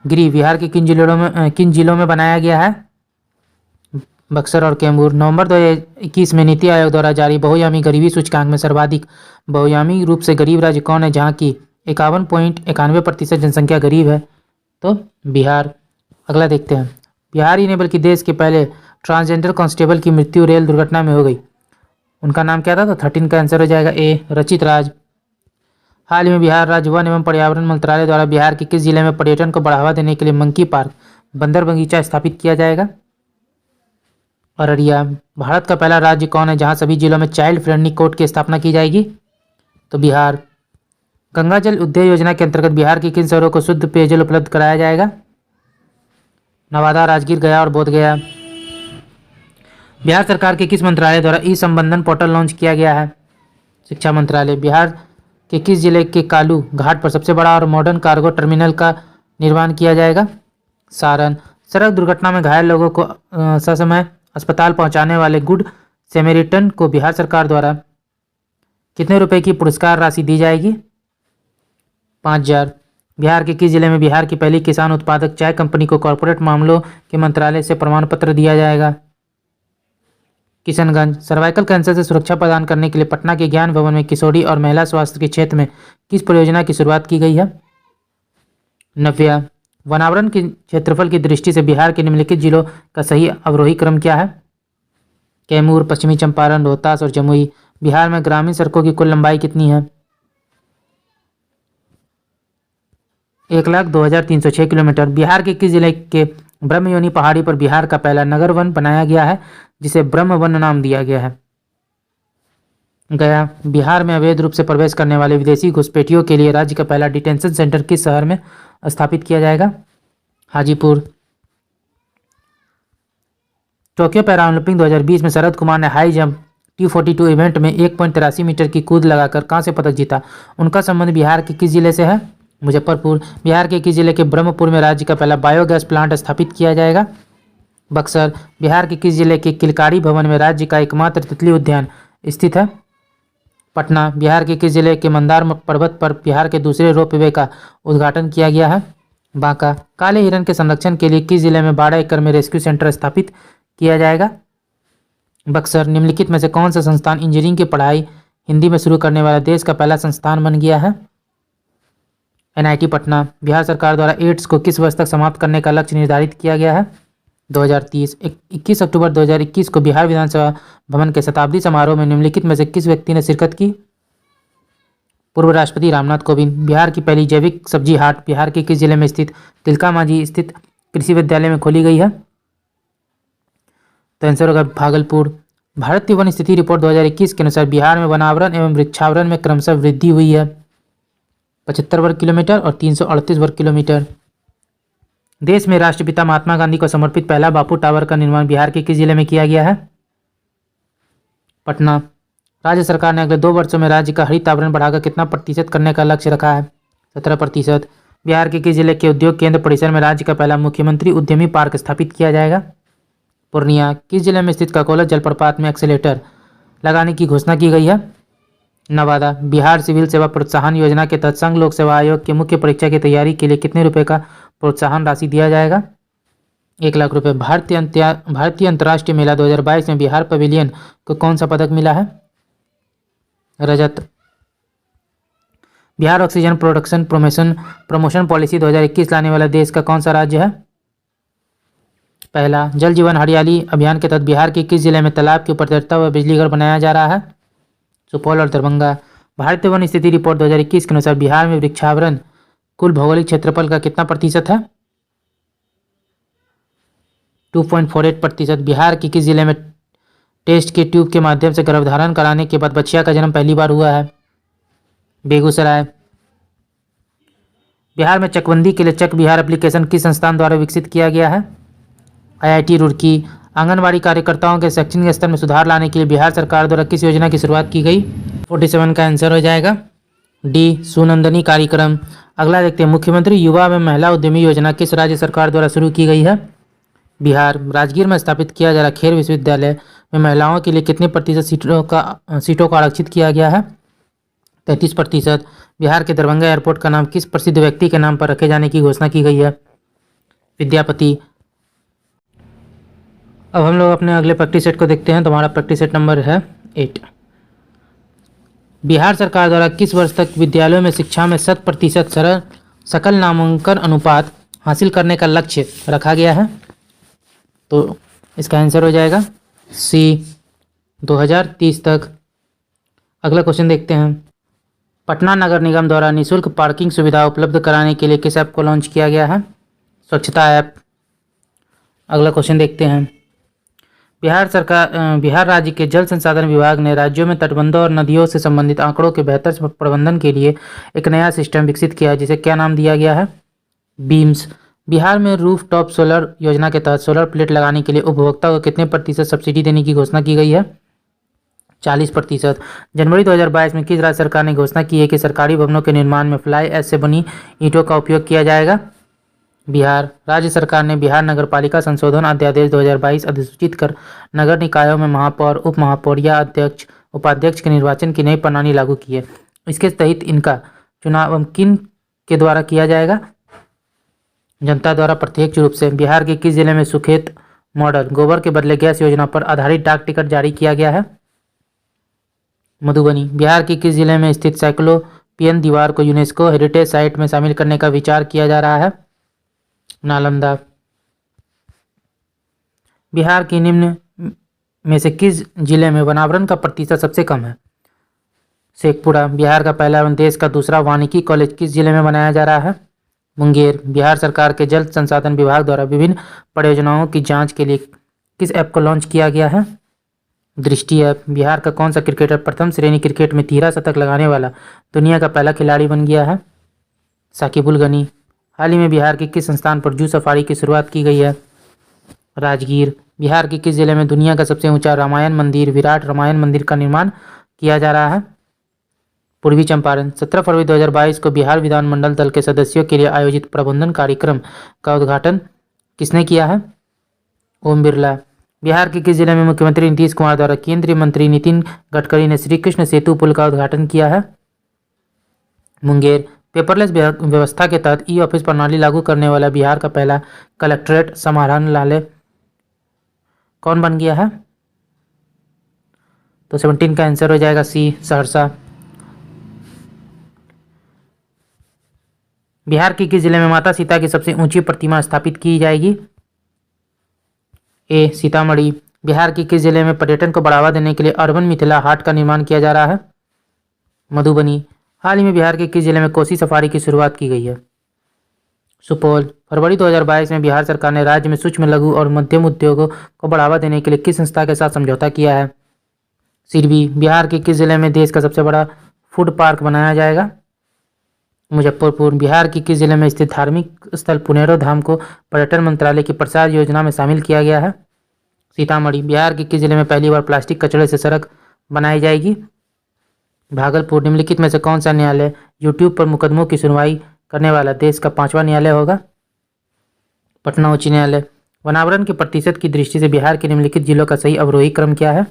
S1: गृह बिहार के किन जिलों में बनाया गया है? बक्सर और कैमूर। नवंबर 2021 में नीति आयोग द्वारा जारी बहुआयामी गरीबी सूचकांक में सर्वाधिक बहुआयामी रूप से गरीब राज्य कौन है, जहां की 51.91% जनसंख्या गरीब है? तो बिहार। अगला देखते हैं। बिहार ही नहीं बल्कि देश के पहले ट्रांसजेंडर कांस्टेबल की मृत्यु रेल दुर्घटना में हो गई। उनका नाम क्या था? तो 13 का आंसर हो जाएगा ए रचित राज। हाल ही में बिहार राज्य वन एवं पर्यावरण मंत्रालय द्वारा बिहार के किस जिले में पर्यटन को बढ़ावा देने के लिए मंकी पार्क बंदर बगीचा स्थापित किया जाएगा? अररिया। भारत का पहला राज्य कौन है जहां सभी जिलों में चाइल्ड फ्रेंडली कोर्ट की स्थापना की जाएगी? तो बिहार। गंगा जल उद्योग योजना के अंतर्गत बिहार के किन शहरों को शुद्ध पेयजल उपलब्ध कराया जाएगा? नवादा, राजगीर, गया और बोधगया। बिहार सरकार के किस मंत्रालय द्वारा ई संबंधन पोर्टल लॉन्च किया गया है? शिक्षा मंत्रालय। बिहार के किस जिले के कालू घाट पर सबसे बड़ा और मॉडर्न कार्गो टर्मिनल का निर्माण किया जाएगा? सारण। सड़क दुर्घटना में घायल लोगों को ससमय अस्पताल पहुंचाने वाले गुड सैमेरिटन को बिहार सरकार द्वारा कितने रुपए की पुरस्कार राशि दी जाएगी? 5,000। बिहार के किस जिले में बिहार की पहली किसान उत्पादक चाय कंपनी को कॉर्पोरेट मामलों के मंत्रालय से प्रमाण पत्र दिया जाएगा? किशनगंज। सर्वाइकल कैंसर से सुरक्षा प्रदान करने के लिए पटना के ज्ञान भवन में किशोरी और महिला स्वास्थ्य के क्षेत्र में किस परियोजना की शुरुआत की गई है? नव्या। वनावरण के क्षेत्रफल की दृष्टि से बिहार के निम्नलिखित जिलों का सही अवरोही क्रम क्या है? कैमूर, पश्चिमी चंपारण, रोहतास और जमुई। बिहार में ग्रामीण सड़कों की कुल लंबाई कितनी है? 1,02,306 किलोमीटर। बिहार के किस जिले के ब्रह्मयोनी पहाड़ी पर बिहार का पहला नगर वन बनाया गया है, जिसे ब्रह्म वन नाम दिया गया है? गया। बिहार में अवैध रूप से प्रवेश करने वाले विदेशी घुसपैठियों के लिए राज्य का पहला डिटेंशन सेंटर किस शहर में स्थापित किया जाएगा? हाजीपुर। टोक्यो पैरालंपिक 2020 में शरद कुमार ने हाई जंप T42 इवेंट में 1.83 मीटर की कूद लगाकर कांस्य पदक जीता। उनका संबंध बिहार के किस जिले से है? मुजफ्फरपुर। बिहार के किस जिले के ब्रह्मपुर में राज्य का पहला बायोगैस प्लांट स्थापित किया जाएगा? बक्सर। बिहार के किस जिले के किलकारी भवन में राज्य का एकमात्र तितली उद्यान स्थित है? पटना। बिहार के किस जिले के मंदार पर्वत पर बिहार के दूसरे रोपवे का उद्घाटन किया गया है? बांका। काले हिरण के संरक्षण के लिए किस जिले में 12 एकड़ में रेस्क्यू सेंटर स्थापित किया जाएगा? बक्सर। निम्नलिखित में से कौन सा संस्थान इंजीनियरिंग की पढ़ाई हिंदी में शुरू करने वाला देश का पहला संस्थान बन गया है? NIT पटना। बिहार सरकार द्वारा एड्स को किस वर्ष तक समाप्त करने का लक्ष्य निर्धारित किया गया है? 2030। 21 अक्टूबर 2021 को बिहार विधानसभा भवन के शताब्दी समारोह में निम्नलिखित में से किस व्यक्ति ने शिरकत की? पूर्व राष्ट्रपति रामनाथ कोविंद। बिहार की पहली जैविक सब्जी हाट बिहार के किस जिले में स्थित तिलका मांझी स्थित कृषि विद्यालय में खोली गई है? तो आंसर होगा भागलपुर। भारतीय वन स्थिति रिपोर्ट 2021 के अनुसार बिहार में वनावरण एवं वृक्षावरण में क्रमशः वृद्धि हुई है। 75 वर्ग किलोमीटर और 338 वर्ग किलोमीटर। देश में राष्ट्रपिता महात्मा गांधी को समर्पित पहला बापू टावर का निर्माण बिहार के किस जिले में किया गया है? पटना। राज्य सरकार ने अगले 2 वर्षों में राज्य का हरित आवरण बढ़ाकर कितना प्रतिशत करने का लक्ष्य रखा है? 17%। बिहार के किस जिले के उद्योग केंद्र परिसर में राज्य का पहला मुख्यमंत्री उद्यमी पार्क स्थापित किया जाएगा? पूर्णिया। किस जिले में स्थित ककोलत जलप्रपात में एक्सीलेटर लगाने की घोषणा की गई है? नवादा। बिहार सिविल सेवा प्रोत्साहन योजना के तहत संघ लोक सेवा आयोग के मुख्य परीक्षा की तैयारी के लिए कितने रुपए का प्रोत्साहन राशि दिया जाएगा? 1 लाख रुपए। भारतीय अंतर्राष्ट्रीय मेला 2022 में बिहार पवेलियन को कौन सा पदक मिला है? रजत। Bihar oxygen production promotion policy 2021 लाने वाला देश का कौन सा राज्य है? पहला। जल जीवन हरियाली अभियान के तहत बिहार के किस जिले में तालाब के ऊपर तैरता हुआ बिजली घर बनाया जा रहा है? सुपौल और दरभंगा। भारतीय वन स्थिति रिपोर्ट 2021 के अनुसार बिहार में वृक्षावरण कुल भौगोलिक क्षेत्रफल का कितना प्रतिशत है? 2.48%। बिहार के किस जिले में टेस्ट के ट्यूब के माध्यम से गर्भधारण कराने के बाद बच्चिया का जन्म पहली बार हुआ है? बेगूसराय। बिहार में चकबंदी के लिए चक बिहार एप्लीकेशन किस संस्थान द्वारा विकसित किया गया है? IIT रुड़की। आंगनबाड़ी कार्यकर्ताओं के शैक्षणिक स्तर में सुधार लाने के लिए बिहार सरकार द्वारा किस योजना की शुरुआत की गई? 47 का आंसर हो जाएगा डी, सुनंदनी कार्यक्रम। अगला देखते हैं, मुख्यमंत्री युवा में महिला उद्यमी योजना किस राज्य सरकार द्वारा शुरू की गई है? बिहार। राजगीर में स्थापित किया जा रहा खेर विश्वविद्यालय में महिलाओं के लिए कितने प्रतिशत सीटों को आरक्षित किया गया है? 33%। बिहार के दरभंगा एयरपोर्ट का नाम किस प्रसिद्ध व्यक्ति के नाम पर रखे जाने की घोषणा की गई है? विद्यापति। अब हम लोग अपने अगले प्रैक्टिस सेट को देखते हैं। तो हमारा प्रैक्टिस सेट नंबर है 8। बिहार सरकार द्वारा किस वर्ष तक विद्यालयों में शिक्षा में 100% सकल नामांकन अनुपात हासिल करने का लक्ष्य रखा गया है? तो इसका आंसर हो जाएगा सी, 2030 तक। अगला क्वेश्चन देखते हैं, पटना नगर निगम द्वारा निःशुल्क पार्किंग सुविधा उपलब्ध कराने के लिए किस ऐप को लॉन्च किया गया है? स्वच्छता ऐप। अगला क्वेश्चन देखते हैं, बिहार राज्य के जल संसाधन विभाग ने राज्यों में तटबंधों और नदियों से संबंधित आंकड़ों के बेहतर प्रबंधन के लिए एक नया सिस्टम विकसित किया है, जिसे क्या नाम दिया गया है? बीम्स। बिहार में रूफ टॉप सोलर योजना के तहत सोलर प्लेट लगाने के लिए उपभोक्ता को कितने प्रतिशत सब्सिडी देने की घोषणा की गई है? 40%। जनवरी 2022 में किस राज्य सरकार ने घोषणा की है कि सरकारी भवनों के निर्माण में फ्लाई ऐश से बनी ईंटों का उपयोग किया जाएगा? बिहार। राज्य सरकार ने बिहार नगरपालिका संशोधन अध्यादेश 2022 अधिसूचित कर नगर निकायों में महापौर, उप महापौर या अध्यक्ष उपाध्यक्ष के निर्वाचन की नई प्रणाली लागू की है। इसके तहत इनका चुनाव किन के द्वारा किया जाएगा? जनता द्वारा प्रत्यक्ष रूप से। बिहार के किस जिले में सुखेत मॉडल गोबर के बदले गैस योजना पर आधारित डाक टिकट जारी किया गया है? मधुबनी। बिहार के किस जिले में स्थित साइक्लोपियन दीवार को यूनेस्को हेरिटेज साइट में शामिल करने का विचार किया जा रहा है? नालंदा। बिहार की निम्न में से किस जिले में वनावरण का प्रतिशत सबसे कम है? शेखपुरा। बिहार का पहला एवं देश का दूसरा वानिकी कॉलेज किस जिले में बनाया जा रहा है? मुंगेर। बिहार सरकार के जल संसाधन विभाग द्वारा विभिन्न परियोजनाओं की जांच के लिए किस ऐप को लॉन्च किया गया है? दृष्टि ऐप। बिहार का कौन सा क्रिकेटर प्रथम श्रेणी क्रिकेट में 13 शतक लगाने वाला दुनिया का पहला खिलाड़ी बन गया है? साकिबुल गनी। हाल ही में बिहार के किस संस्थान पर जू सफारी की शुरुआत की गई है? राजगीर। बिहार के किस जिले में दुनिया का सबसे ऊंचा रामायण मंदिर विराट रामायण मंदिर का निर्माण किया जा रहा है? पूर्वी चंपारण। 17 फरवरी 2022 को बिहार विधानमंडल दल के सदस्यों के लिए आयोजित प्रबंधन कार्यक्रम का उद्घाटन किसने किया है? ओम बिरला। बिहार के किस जिले में मुख्यमंत्री नीतीश कुमार द्वारा केंद्रीय मंत्री नितिन गडकरी ने श्री कृष्ण सेतु पुल का उद्घाटन किया है? मुंगेर। पेपरलेस व्यवस्था के तहत ई ऑफिस प्रणाली लागू करने वाला बिहार का पहला कलेक्ट्रेट समाहरणालय कौन बन गया है? तो 17 का आंसर हो जाएगा सी, सहरसा। बिहार के किस जिले में माता सीता की सबसे ऊंची प्रतिमा स्थापित की जाएगी? ए, सीतामढ़ी। बिहार के किस जिले में पर्यटन को बढ़ावा देने के लिए अर्बन मिथिला हाट का निर्माण किया जा रहा है? मधुबनी। हाल ही में बिहार के किस जिले में कोसी सफारी की शुरुआत की गई है? सुपौल। फरवरी 2022 में बिहार सरकार ने राज्य में सूक्ष्म लघु और मध्यम उद्योगों को बढ़ावा देने के लिए किस संस्था के साथ समझौता किया है? सिरबी। बिहार के किस जिले में देश का सबसे बड़ा फूड पार्क बनाया जाएगा? मुजफ्फरपुर। बिहार के किस जिले में स्थित धार्मिक स्थल पुनेरो धाम को पर्यटन मंत्रालय की प्रसार योजना में शामिल किया गया है? सीतामढ़ी। बिहार के किस जिले में पहली बार प्लास्टिक कचरे से सड़क बनाई जाएगी? भागलपुर। निम्नलिखित में से कौन सा न्यायालय यूट्यूब पर मुकदमों की सुनवाई करने वाला देश का 5वां न्यायालय होगा? पटना उच्च न्यायालय। वनावरण के प्रतिशत की दृष्टि से बिहार के निम्नलिखित जिलों का सही अवरोही क्रम क्या है?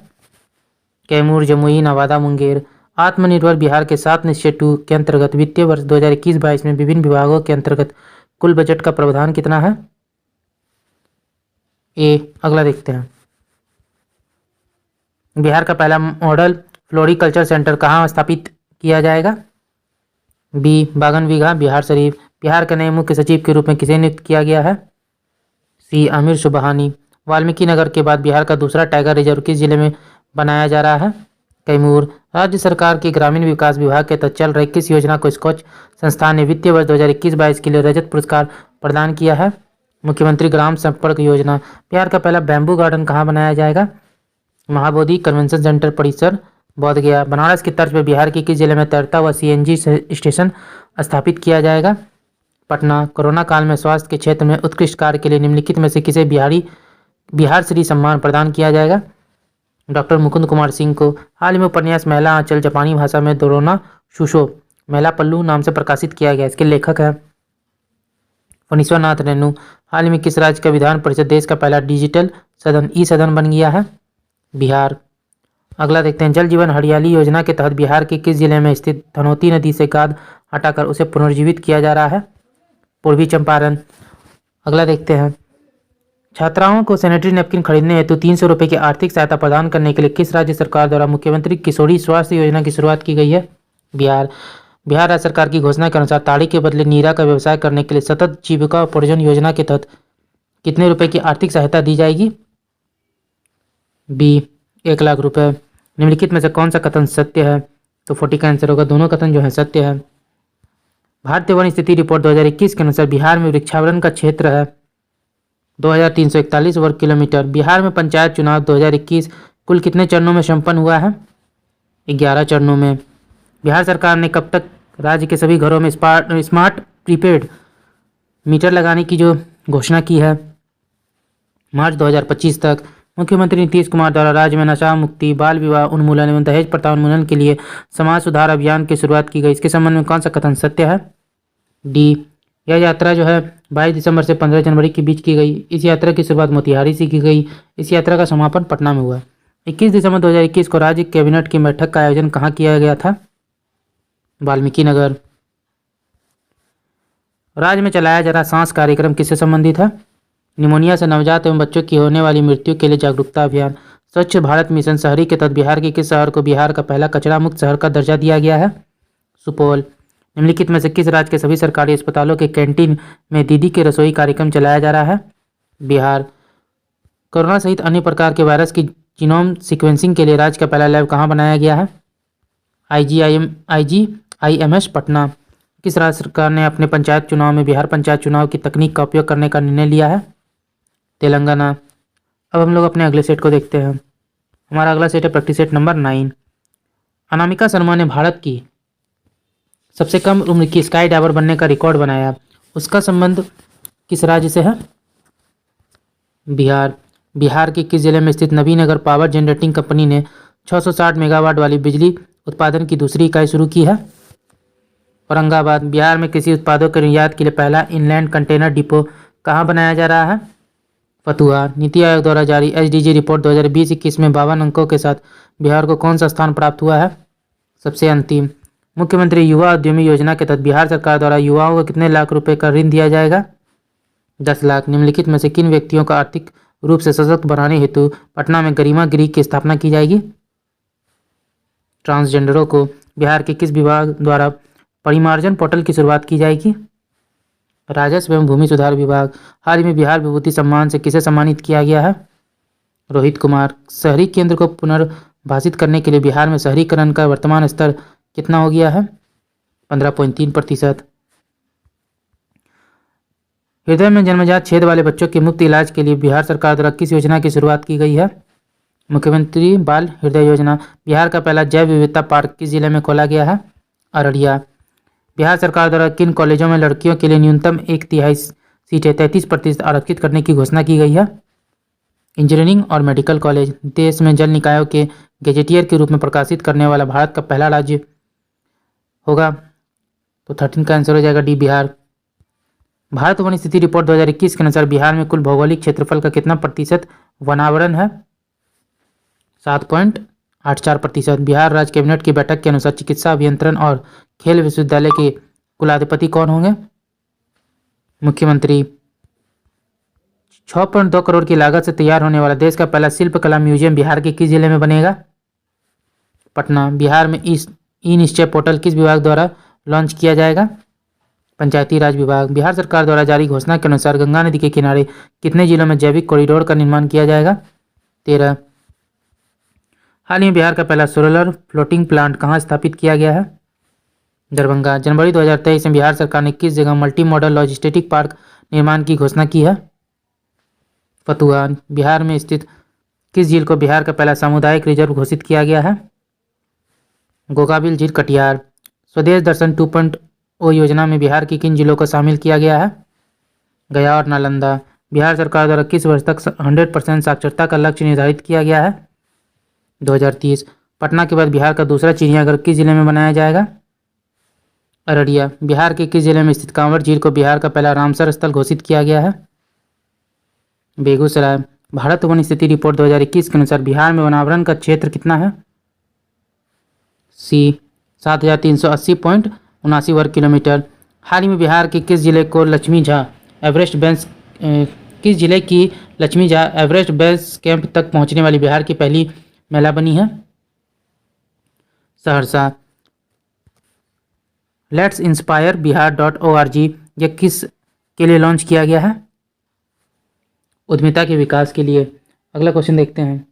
S1: कैमूर, जमुई, नवादा, मुंगेर। आत्मनिर्भर बिहार के 7 निश्चय 2 के अंतर्गत वित्तीय वर्ष 2021-22 में विभिन्न विभागों के अंतर्गत कुल बजट का प्रावधान कितना है? ए, अगला देखते हैं। बिहार का पहला मॉडल फ्लोरिकल्चर सेंटर कहाँ स्थापित किया जाएगा? बी, बागनबिगहा, बिहार शरीफ। बिहार के नए मुख्य सचिव के रूप में किसे नियुक्त किया गया है? सी, आमिर सुबहानी। वाल्मीकि नगर के बाद बिहार का दूसरा टाइगर रिजर्व किस जिले में बनाया जा रहा है? कैमूर। राज्य सरकार के ग्रामीण विकास विभाग के तहत चल रही किस योजना को स्कॉच संस्थान ने वित्तीय वर्ष 2021-22 के लिए रजत पुरस्कार प्रदान किया है? मुख्यमंत्री ग्राम संपर्क योजना। बिहार का पहला बैम्बू गार्डन कहाँ बनाया जाएगा? महाबोधि कन्वेंशन सेंटर परिसर, बोधगया। बनारस की तर्ज पर बिहार के किस जिले में तैरता हुआ सीएनजी स्टेशन स्थापित किया जाएगा? पटना। कोरोना काल में स्वास्थ्य के क्षेत्र में उत्कृष्ट कार्य के लिए निम्नलिखित में से किसे बिहार श्री सम्मान प्रदान किया जाएगा? डॉक्टर मुकुंद कुमार सिंह को। हाल ही में उपन्यास महिला आंचल जापानी भाषा में दोरोना शुशो महिला पल्लू नाम से प्रकाशित किया गया। इसके लेखक हैं फणीश्वरनाथ रेणु। हाल ही में किस राज्य का विधान परिषद देश का पहला डिजिटल सदन ई सदन बन गया है? बिहार। अगला देखते हैं। जल जीवन हरियाली योजना के तहत बिहार के किस जिले में स्थित धनौती नदी से गाद हटाकर उसे पुनर्जीवित किया जा रहा है? पूर्वी चंपारण। अगला देखते हैं। छात्राओं को सैनिटरी नैपकिन खरीदने हेतु 300 रुपये की आर्थिक सहायता प्रदान करने के लिए किस राज्य सरकार द्वारा मुख्यमंत्री किशोरी स्वास्थ्य योजना की शुरुआत की गई है? बिहार। बिहार राज्य सरकार की घोषणा के अनुसार ताड़ी के बदले नीरा का व्यवसाय करने के लिए सतत जीविका उपार्जन योजना के तहत कितने रुपए की आर्थिक सहायता दी जाएगी? बी, 1 लाख रुपए। निम्नलिखित में से कौन सा कथन सत्य है? तो 40 का आंसर होगा। दोनों कथन जो है सत्य है। भारतीय वन स्थिति रिपोर्ट 2021 के अनुसार बिहार में वृक्षावरण का क्षेत्र है 2341 वर्ग किलोमीटर। बिहार में पंचायत चुनाव 2021 कुल कितने चरणों में संपन्न हुआ है? 11 चरणों में। बिहार सरकार ने कब तक राज्य के सभी घरों में स्मार्ट प्रीपेड मीटर लगाने की जो घोषणा की है? मार्च 2025 तक। मुख्यमंत्री नीतीश कुमार द्वारा राज्य में नशा मुक्ति, बाल विवाह उन्मूलन एवं दहेज प्रथा उन्मूलन के लिए समाज सुधार अभियान की शुरुआत की गई। इसके संबंध में कौन सा कथन सत्य है? डी, यह यात्रा जो है 22 दिसंबर से 15 जनवरी के बीच की गई। इस यात्रा की शुरुआत मोतिहारी से की गई। इस यात्रा का समापन पटना में हुआ। 21 दिसंबर 2021 को राज्य कैबिनेट की बैठक का आयोजन कहाँ किया गया था? वाल्मीकि नगर। राज्य में चलाया जा रहा सांस कार्यक्रम किससे संबंधित है? निमोनिया से नवजात एवं बच्चों की होने वाली मृत्यु के लिए जागरूकता अभियान। स्वच्छ भारत मिशन शहरी के तहत बिहार के किस शहर को बिहार का पहला कचरा मुक्त शहर का दर्जा दिया गया है? सुपौल। निम्नलिखित में से किस राज्य के सभी सरकारी अस्पतालों के कैंटीन में दीदी के रसोई कार्यक्रम चलाया जा रहा है? बिहार। कोरोना सहित अन्य प्रकार के वायरस की जीनोम सीक्वेंसिंग के लिए राज्य का पहला लैब कहाँ बनाया गया है? IGIMS पटना। किस राज्य सरकार ने अपने पंचायत चुनाव में बिहार पंचायत चुनाव की तकनीक का उपयोग करने का निर्णय लिया है? तेलंगाना। अब हम लोग अपने अगले सेट को देखते हैं। हमारा अगला सेट है practice set number 9। Anamika Sharma ने भारत की सबसे कम उम्र की स्काई डाइवर बनने का रिकॉर्ड बनाया। उसका संबंध किस राज्य से है? बिहार। बिहार के किस जिले में स्थित नबीनगर पावर जनरेटिंग कंपनी ने 660 मेगावाट वाली बिजली उत्पादन की दूसरी इकाई शुरू की है? औरंगाबाद। बिहार में कृषि उत्पादों के निर्यात के लिए पहला इनलैंड कंटेनर डिपो कहाँ बनाया जा रहा है? फतुहा। नीति आयोग द्वारा जारी SDG रिपोर्ट 2020-21 में 52 अंकों के साथ बिहार को कौन सा स्थान प्राप्त हुआ है? सबसे अंतिम। मुख्यमंत्री युवा उद्यमी योजना के तहत बिहार सरकार द्वारा युवाओं को कितने लाख रुपए का ऋण दिया जाएगा? 10 लाख। निम्नलिखित में से किन व्यक्तियों का आर्थिक रूप से सशक्त बनाने हेतु पटना में गरिमा गृह की स्थापना की जाएगी? ट्रांसजेंडरों को बिहार के किस विभाग द्वारा परिमार्जन पोर्टल की शुरुआत की जाएगी? राजस्व एवं भूमि सुधार विभाग। हाल ही में बिहार विभूति सम्मान से किसे सम्मानित किया गया है? रोहित कुमार। शहरी केंद्र को पुनर्भाषित करने के लिए बिहार में शहरीकरण का वर्तमान स्तर कितना हो गया है? 15.3%। हृदय में जन्मजात छेद वाले बच्चों के मुफ्त इलाज के लिए बिहार सरकार द्वारा किस योजना की शुरुआत की गई है? मुख्यमंत्री बाल हृदय योजना। बिहार का पहला जैव विविधता पार्क किस जिले में खोला गया है? अररिया। बिहार सरकार द्वारा किन कॉलेजों में लड़कियों के लिए न्यूनतम 1/3 सीटें 33% आरक्षित करने की घोषणा की गई है? इंजीनियरिंग और मेडिकल कॉलेज। देश में जल निकायों के गेजेटियर के रूप में प्रकाशित करने वाला भारत का पहला राज्य होगा, तो 13 का आंसर हो जाएगा डी, बिहार। भारत वन स्थिति रिपोर्ट 2021 के अनुसार बिहार में कुल भौगोलिक क्षेत्रफल का कितना प्रतिशत वनावरण है? 7.84%। बिहार राज्य कैबिनेट की बैठक के अनुसार चिकित्सा अभियंत्रण और खेल विश्वविद्यालय के कुलाधिपति कौन होंगे? मुख्यमंत्री। 6.2 करोड़ की लागत से तैयार होने वाला देश का पहला शिल्पकला म्यूजियम बिहार के किस जिले में बनेगा? पटना। बिहार में ई निश्चय पोर्टल किस विभाग द्वारा लॉन्च किया जाएगा? पंचायती राज विभाग। बिहार सरकार द्वारा जारी घोषणा के अनुसार गंगा नदी के किनारे कितने जिलों में जैविक कॉरिडोर का निर्माण किया जाएगा? 13। हाल ही में बिहार का पहला सोलर फ्लोटिंग प्लांट कहाँ स्थापित किया गया है? दरभंगा। जनवरी 2023 में बिहार सरकार ने किस जगह मल्टी मॉडल लॉजिस्टिक पार्क निर्माण की घोषणा की है? फतुहा। बिहार में स्थित किस झील को बिहार का पहला सामुदायिक रिजर्व घोषित किया गया है? गोगाबिल झील, कटिहार। स्वदेश दर्शन 2.0 योजना में बिहार की किन जिलों को शामिल किया गया है? गया और नालंदा। बिहार सरकार द्वारा किस वर्ष तक 100% साक्षरता का लक्ष्य निर्धारित किया गया है? 2030। पटना के बाद बिहार का दूसरा चिड़ियाघर किस जिले में बनाया जाएगा? अररिया। बिहार के किस जिले में स्थित कांवड़ झील को बिहार का पहला रामसर स्थल घोषित किया गया है? बेगूसराय। भारत वन स्थिति रिपोर्ट 2021 के अनुसार बिहार में वनावरण का क्षेत्र कितना है? सी, 7380.79 वर्ग किलोमीटर। हाल ही में बिहार के किस जिले को लक्ष्मी झा एवरेस्ट बेस किस जिले की Lakshmi Jha Everest base camp तक पहुंचने वाली बिहार की पहली महिला बनी है? सहरसा। लेट्स इंस्पायर बिहार.org यह किस के लिए लॉन्च किया गया है? उद्यमिता के विकास के लिए। अगला क्वेश्चन देखते हैं।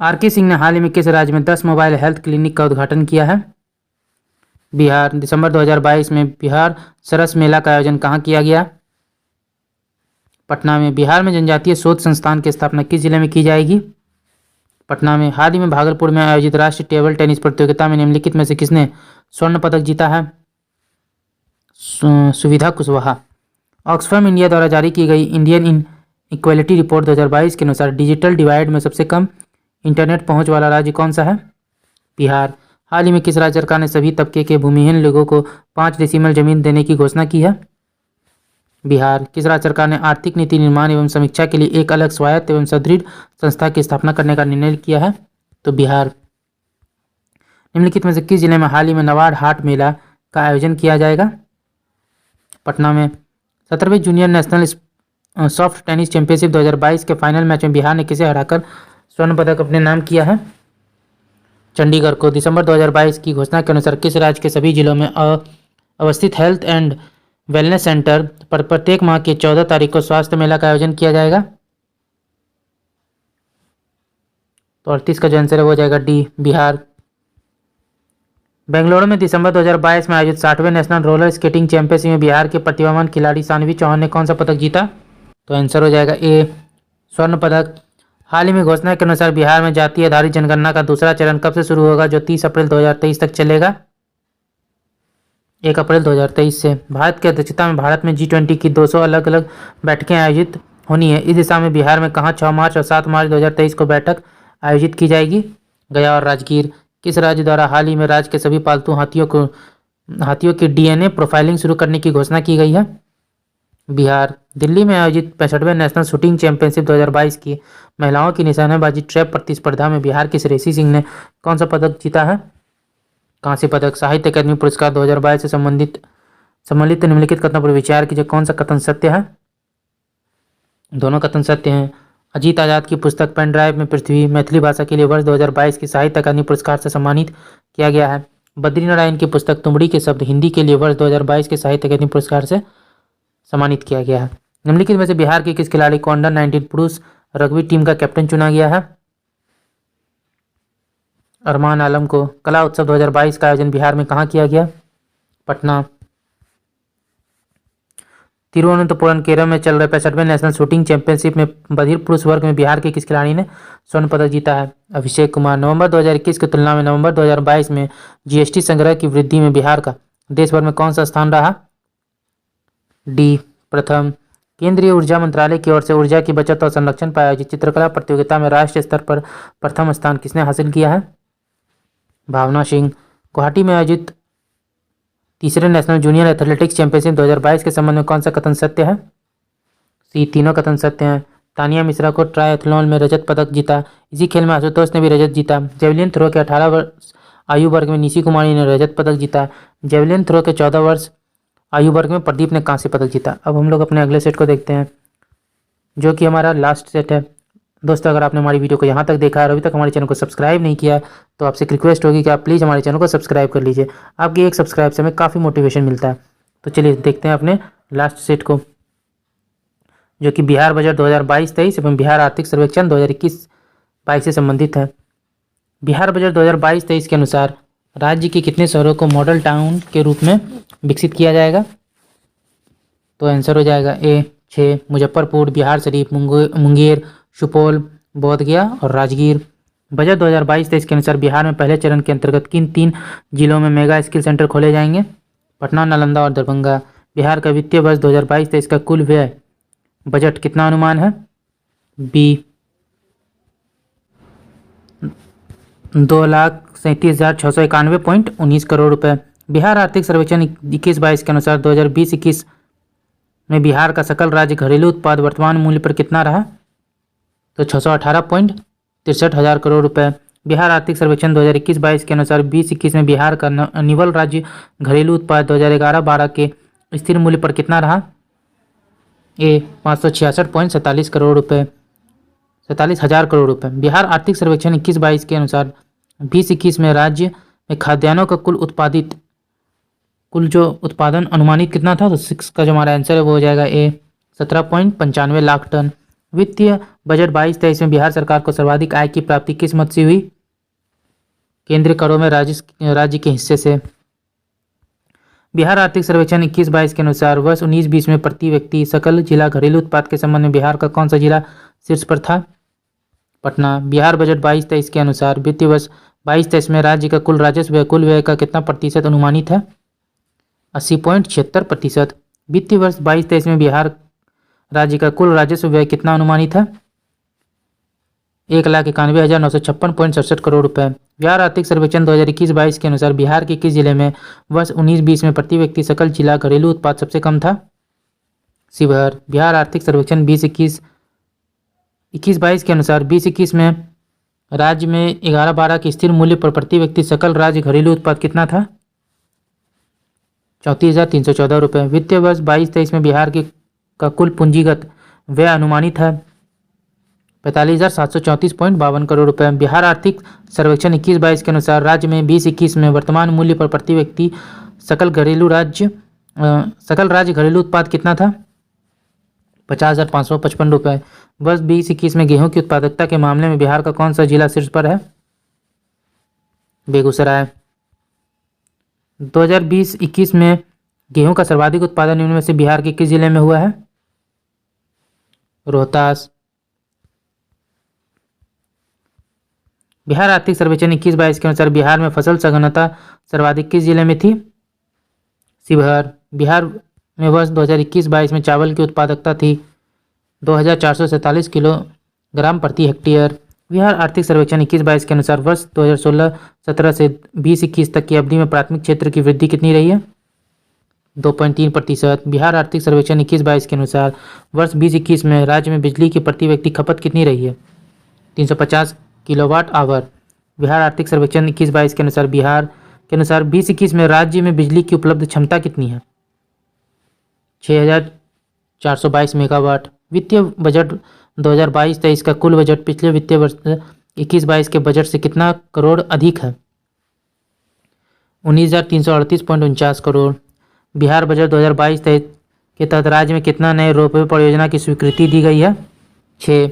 S1: आर.के. सिंह ने हाल ही में किस राज्य में 10 मोबाइल हेल्थ क्लिनिक का उद्घाटन किया है? बिहार। दिसंबर 2022 में बिहार सरस मेला का आयोजन कहाँ किया गया? पटना में। बिहार में जनजातीय शोध संस्थान की स्थापना किस जिले में की जाएगी? पटना में। हाल ही में भागलपुर में आयोजित राष्ट्रीय टेबल टेनिस प्रतियोगिता में निम्नलिखित में से किसने स्वर्ण पदक जीता है? सुविधा कुशवाहा। ऑक्सफैम इंडिया द्वारा जारी की गई इंडियन इन इक्वलिटी रिपोर्ट 2022 के अनुसार डिजिटल डिवाइड में सबसे कम इंटरनेट पहुंच वाला राज्य कौन सा है? बिहार। हाल ही में किस राज्य सरकार ने सभी तबके के भूमिहीन लोगों को 5 डेसिमल जमीन देने की घोषणा की है? बिहार। किस राज्य सरकार ने आर्थिक नीति निर्माण एवं समीक्षा के लिए एक अलग स्वायत्त एवं सुदृढ़ संस्था की स्थापना करने का निर्णय किया है? तो बिहार। निम्नलिखित में से किस जिले में हाल ही में नवाड़ हाट मेला का आयोजन किया जाएगा? पटना में। 17वीं junior national soft tennis championship 2022 के फाइनल मैच में बिहार ने किसे हराकर स्वर्ण पदक अपने नाम किया है? चंडीगढ़ को। दिसंबर 2022 की घोषणा के अनुसार किस राज्य के सभी जिलों में अवस्थित हेल्थ एंड वेलनेस सेंटर पर प्रत्येक माह की 14 तारीख को स्वास्थ्य मेला का आयोजन किया जाएगा? तो 38 का जो आंसर है वो हो जाएगा डी, बिहार। बेंगलुरु में दिसंबर 2022 में आयोजित 60वें नेशनल रोलर स्केटिंग चैंपियनशिप में बिहार के प्रतिभावान खिलाड़ी सानवी चौहान ने कौन सा पदक जीता? तो आंसर हो जाएगा ए, स्वर्ण पदक। हाल ही में घोषणा के अनुसार बिहार में जाति आधारित जनगणना का दूसरा चरण कब से शुरू होगा, जो 30 अप्रैल 2023 तक चलेगा? 1 अप्रैल 2023 से। भारत की अध्यक्षता में भारत में G20 की 200 अलग अलग बैठकें आयोजित होनी है। इस दिशा में बिहार में कहाँ 6 मार्च और 7 मार्च 2023 को बैठक आयोजित की जाएगी? गया और राजगीर। किस राज्य द्वारा हाल ही में राज्य के सभी पालतू हाथियों की DNA प्रोफाइलिंग शुरू करने की घोषणा की गई है? बिहार। दिल्ली में आयोजित 65वें नेशनल शूटिंग चैंपियनशिप 2022 की महिलाओं की निशानेबाजी ट्रैप प्रतिस्पर्धा में बिहार की श्रेयसी सिंह ने कौन सा पदक जीता है? कांस्य पदक। साहित्य अकादमी पुरस्कार 2022 से सम्मिलित निम्नलिखित कथनों पर विचार कीजिए, कौन सा कथन सत्य है? दोनों कथन सत्य हैं। अजीत आजाद की पुस्तक पेन ड्राइव में पृथ्वी मैथिली भाषा के लिए वर्ष 2022 की साहित्य अकादमी पुरस्कार से सम्मानित किया गया है। बद्रीनारायण की पुस्तक तुमड़ी के शब्द हिंदी के लिए वर्ष 2022 के साहित्य अकादमी पुरस्कार से सम्मानित किया गया है। निम्नलिखित में से बिहार के किस खिलाड़ी को अंडर 19 पुरुष रग्बी टीम का कैप्टन चुना गया है? अरमान आलम को। कला उत्सव 2022 का आयोजन बिहार में कहाँ किया गया? पटना। तिरुवनंतपुरम केरल में चल रहे 65वें नेशनल शूटिंग चैंपियनशिप में बधिर पुरुष वर्ग में बिहार के किस खिलाड़ी ने स्वर्ण पदक जीता है? अभिषेक कुमार। नवंबर 2021 की तुलना में नवंबर 2022 में GST संग्रह की वृद्धि में बिहार का देश भर में कौन सा स्थान रहा? डी, प्रथम। केंद्रीय ऊर्जा मंत्रालय की ओर से ऊर्जा की बचत और संरक्षण पर आयोजित चित्रकला प्रतियोगिता में राष्ट्रीय स्तर पर प्रथम स्थान किसने हासिल किया है? भावना सिंह। गुवाहाटी में आयोजित तीसरे नेशनल जूनियर एथलेटिक्स चैंपियनशिप 2022 के संबंध में कौन सा कथन सत्य है? सी, तीनों कथन सत्य हैं। तानिया मिश्रा को ट्रायथलॉन में रजत पदक जीता। इसी खेल में आशुतोष ने भी रजत जीता। जेवलिन थ्रो के 18 वर्ष आयु वर्ग में निशी कुमारी ने रजत पदक जीता। जेवलिन थ्रो के 14 वर्ष आयु वर्ग में प्रदीप ने कांस्य पदक जीता। अब हम लोग अपने अगले सेट को देखते हैं, जो कि हमारा लास्ट सेट है। दोस्तों, अगर आपने हमारी वीडियो को यहाँ तक देखा और अभी तक हमारे चैनल को सब्सक्राइब नहीं किया तो आपसे एक रिक्वेस्ट होगी कि आप प्लीज़ हमारे चैनल को सब्सक्राइब कर लीजिए। आपकी एक सब्सक्राइब से हमें काफ़ी मोटिवेशन मिलता है। तो चलिए देखते हैं अपने लास्ट सेट को, जो कि बिहार बजट 2022-23 एवं बिहार आर्थिक सर्वेक्षण 2021-22 से संबंधित है। बिहार बजट 2022-23 के अनुसार राज्य के कितने शहरों को मॉडल टाउन के रूप में विकसित किया जाएगा? तो आंसर हो जाएगा ए, 6। मुजफ्फरपुर, बिहार शरीफ, मुंगेर, सुपौल, बोधगया और राजगीर। बजट 2022-23 के अनुसार बिहार में पहले चरण के अंतर्गत किन 3 जिलों में मेगा स्किल सेंटर खोले जाएंगे? पटना, नालंदा और दरभंगा। बिहार का वित्तीय वर्ष 2022-23 का कुल व्यय बजट कितना अनुमान है? बी, 2,37,691.19 करोड़ रुपए। बिहार आर्थिक सर्वेक्षण 21-22 के अनुसार 2020-21 में बिहार का सकल राज्य घरेलू उत्पाद वर्तमान मूल्य पर कितना रहा? तो 618.63 हजार करोड़ रुपए। बिहार आर्थिक सर्वेक्षण 2021-22 के अनुसार 20-21 में बिहार का निवल राज्य घरेलू उत्पाद 2011-12 के स्थिर मूल्य पर कितना रहा? ए, 566.47 करोड़ रुपए, 47 हजार करोड़ रुपए। बिहार आर्थिक सर्वेक्षण 21-22 के अनुसार 20-21 में राज्य में खाद्यान्नों का कुल जो उत्पादन अनुमानित कितना था? तो 6 का जो हमारा आंसर है वो हो जाएगा ए, 17.95 लाख टन। वित्तीय बजट 22-23 में बिहार सरकार को सर्वाधिक आय की प्राप्ति किस मद से हुई? केंद्रीय करों में राज्य के हिस्से से। बिहार आर्थिक सर्वेक्षण 21-22 के अनुसार वर्ष 19-20 में प्रति व्यक्ति सकल जिला घरेलू उत्पाद के संबंध में बिहार का कौन सा जिला शीर्ष पर था? पटना। बिहार बजट 22-23 के अनुसार वित्तीय वर्ष 22-23 में राज्य का कुल राजस्व व कुल व्यय का कितना प्रतिशत अनुमानित है? 80.76%। वित्तीय वर्ष 22-23 में बिहार राज्य का कुल राजस्व व्यय कितना अनुमानित है? 1,91,956.67 करोड़ रुपए। बिहार आर्थिक सर्वेक्षण 2021-22 के अनुसार बिहार के किस जिले में वर्ष 19-20 में प्रति व्यक्ति सकल जिला घरेलू उत्पाद सबसे कम था? शिवहर। बिहार आर्थिक सर्वेक्षण 21-22 के अनुसार 20-21 में राज्य में 11-12 के स्थिर मूल्य पर प्रति व्यक्ति सकल राज्य घरेलू उत्पाद कितना था? 34,314 रुपये। वित्तीय वर्ष 22-23 में बिहार का कुल पूंजीगत व्यय अनुमानित है 45,734.52 करोड़ रुपए। बिहार आर्थिक सर्वेक्षण 21-22 के अनुसार राज्य में 20-21 में वर्तमान मूल्य पर प्रति व्यक्ति सकल राज्य घरेलू उत्पाद कितना था? 50,555 रुपये। वर्ष 2021 में गेहूं की उत्पादकता के मामले में बिहार का कौन सा जिला शीर्ष पर है? बेगूसराय। 2020-21 में गेहूं का सर्वाधिक उत्पादन निम्न में से बिहार के किस जिले में हुआ है? रोहतास। बिहार आर्थिक सर्वेक्षण 21-22 के अनुसार बिहार में फसल सघनता सर्वाधिक किस जिले में थी? शिवहर। बिहार में वर्ष 2021-22 में चावल की उत्पादकता थी 2,447 किलोग्राम प्रति हेक्टेयर। बिहार आर्थिक सर्वेक्षण 21-22 के अनुसार वर्ष 2016-17 से 2021 तक की अवधि में प्राथमिक क्षेत्र की वृद्धि कितनी रही है? 2.3%। बिहार आर्थिक सर्वेक्षण 21-22 के अनुसार वर्ष 2021 में राज्य में बिजली की प्रति व्यक्ति खपत कितनी रही है? 350 किलोवाट आवर। बिहार आर्थिक सर्वेक्षण 21-22 के अनुसार 2021 में राज्य में बिजली की उपलब्ध क्षमता कितनी है? 6,422 मेगावाट। वित्तीय बजट 2022-23 का कुल बजट पिछले वित्तीय वर्ष 21-22 के बजट से कितना करोड़ अधिक है? 19,338.49 करोड़। बिहार बजट 2022-23 के तहत राज्य में कितना नए रोपवे परियोजना की स्वीकृति दी गई है? 6।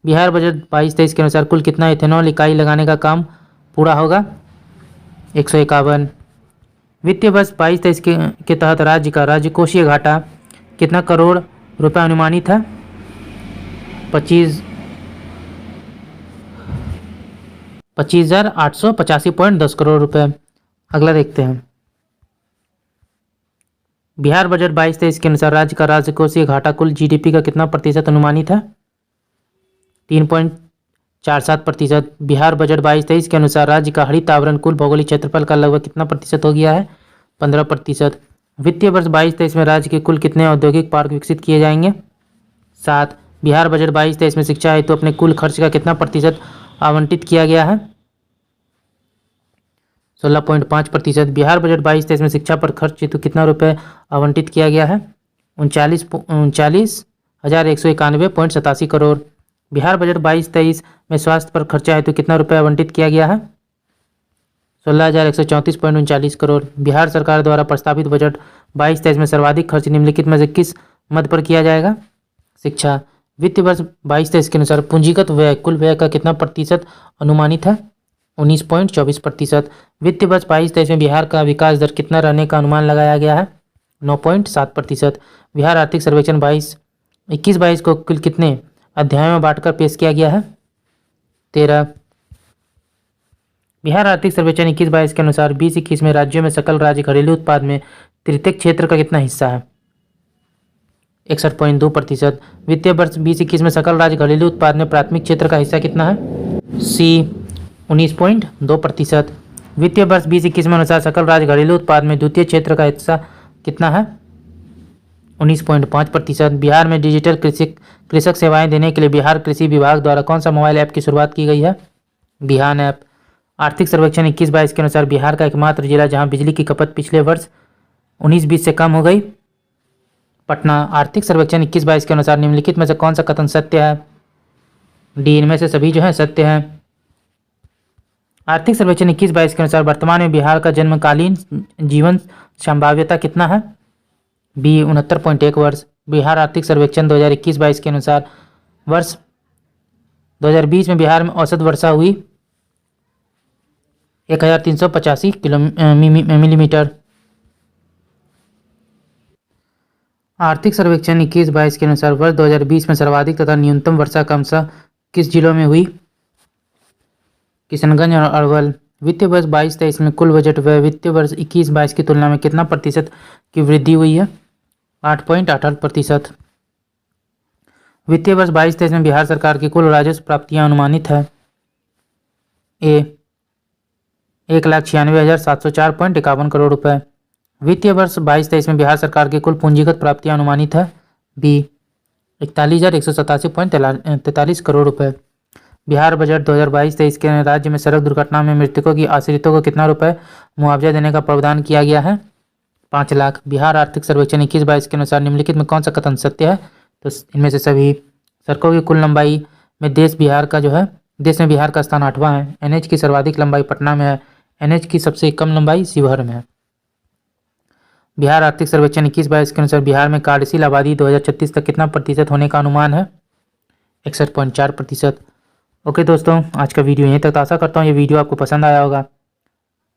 S1: बिहार बजट 22-23 के अनुसार कुल कितना इथेनॉल इकाई लगाने का काम पूरा होगा? 151। वित्तीय वर्ष 22-23 के तहत राज्य का राजकोषीय घाटा कितना करोड़ रुपए अनुमानित है? 25,885.10 करोड़ रुपए। अगला देखते हैं। बिहार बजट 22-23 के अनुसार राज्य का राजकोषीय घाटा कुल जीडीपी का कितना प्रतिशत अनुमानित है? 3.47%। बिहार बजट 22-23 के अनुसार राज्य का हरित आवरण कुल भौगोलिक क्षेत्रफल का लगभग कितना प्रतिशत हो गया है? 15%। वित्तीय वर्ष 22-23 में राज्य के कुल कितने औद्योगिक पार्क विकसित किए जाएंगे? 7। बिहार बजट 22-23 में शिक्षा हेतु अपने कुल खर्च का कितना प्रतिशत आवंटित किया गया है? 16.5%। बिहार बजट 22-23 में शिक्षा पर खर्च हेतु कितना रुपए आवंटित किया गया है? 39,191.87 करोड़। बिहार बजट 22-23 में स्वास्थ्य पर खर्चा हेतु कितना रुपए आवंटित किया गया है? 16,134.39 करोड़। बिहार सरकार द्वारा प्रस्तावित बजट 22-23 में सर्वाधिक खर्च निम्नलिखित में से किस मद पर किया जाएगा? शिक्षा। वित्तीय वर्ष 22-23 के अनुसार पूंजीगत व्यय कुल व्यय का कितना प्रतिशत अनुमानित है? 19.24%। वित्तीय वर्ष 22-23 में बिहार का विकास दर कितना रहने का अनुमान लगाया गया है? 9.7%। बिहार आर्थिक सर्वेक्षण 21-22 को कुल कितने अध्यायों में बांटकर पेश किया गया है? 13। बिहार आर्थिक सर्वेक्षण 21-22 के अनुसार 20-21 में राज्यों में सकल राज्य घरेलू उत्पाद में तृतीयक क्षेत्र का कितना हिस्सा है? 61.2%। वित्तीय वर्ष 20-21 में सकल राज्य घरेलू उत्पाद में प्राथमिक क्षेत्र का हिस्सा कितना है? सी 19.2%। वित्तीय वर्ष 20-21 में अनुसार सकल राज्य घरेलू उत्पाद में द्वितीय क्षेत्र का हिस्सा कितना है? 19.5%। बिहार में डिजिटल कृषक सेवाएं देने के लिए बिहार कृषि विभाग द्वारा कौन सा मोबाइल ऐप की शुरुआत की गई है? बिहान ऐप। आर्थिक सर्वेक्षण 21-22 के अनुसार बिहार का एकमात्र जिला जहां बिजली की खपत पिछले वर्ष 19-20 से कम हो गई, पटना। आर्थिक सर्वेक्षण 21-22 के अनुसार निम्नलिखित में से कौन सा कथन सत्य है? डी, इनमें से सभी जो है सत्य है। आर्थिक सर्वेक्षण 21-22 के अनुसार वर्तमान में बिहार का जन्मकालीन जीवन संभाव्यता कितना है? बी 69.1 वर्ष। बिहार आर्थिक सर्वेक्षण 2021-22 के अनुसार वर्ष 2020 में बिहार में औसत वर्षा हुई 1,385 मिलीमीटर। आर्थिक सर्वेक्षण 21-22 के अनुसार वर्ष 2020 में सर्वाधिक तथा न्यूनतम वर्षा क्रमशः किस जिलों में हुई? किशनगंज और अरवल। वित्तीय वर्ष 22-23 में कुल बजट व्यय वित्तीय वर्ष 21-22 की तुलना में कितना प्रतिशत की वृद्धि हुई है? 8.88%। वित्तीय वर्ष 22-23 में बिहार सरकार की कुल राजस्व प्राप्तियां अनुमानित है? ए 1,96,704.51 करोड़ रुपए। वित्तीय वर्ष 22-23 में बिहार सरकार की कुल पूंजीगत प्राप्तियां अनुमानित है? बी 41,187.43 करोड़ रुपए। बिहार बजट 2022-23 के राज्य में सड़क दुर्घटना में मृतकों की आश्रितों को कितना रुपए मुआवजा देने का प्रावधान किया गया है? 5 लाख। बिहार आर्थिक सर्वेक्षण 21-22 के अनुसार निम्नलिखित में कौन सा कथन सत्य है? तो इनमें से सभी। सड़कों की कुल लंबाई में देश में बिहार का स्थान 8वां है। एनएच की सर्वाधिक लंबाई पटना में है। एनएच की सबसे कम लंबाई शिवहर में है। बिहार आर्थिक सर्वेक्षण 21-22 के अनुसार बिहार में कार्यशील आबादी 2036 तक कितना प्रतिशत होने का अनुमान है? 61.4%। ओके दोस्तों, आज का वीडियो यहीं तक। आशा करता हूँ ये वीडियो आपको पसंद आया होगा।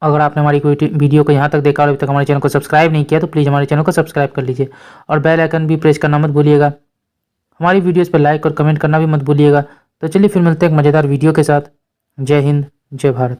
S1: अगर आपने हमारी कोई वीडियो को यहाँ तक देखा और अभी तक हमारे चैनल को सब्सक्राइब नहीं किया तो प्लीज़ हमारे चैनल को सब्सक्राइब कर लीजिए और बेल आइकन भी प्रेस करना मत भूलिएगा। हमारी वीडियोस पर लाइक और कमेंट करना भी मत भूलिएगा। तो चलिए फिर मिलते हैं एक मज़ेदार वीडियो के साथ। जय हिंद, जय भारत।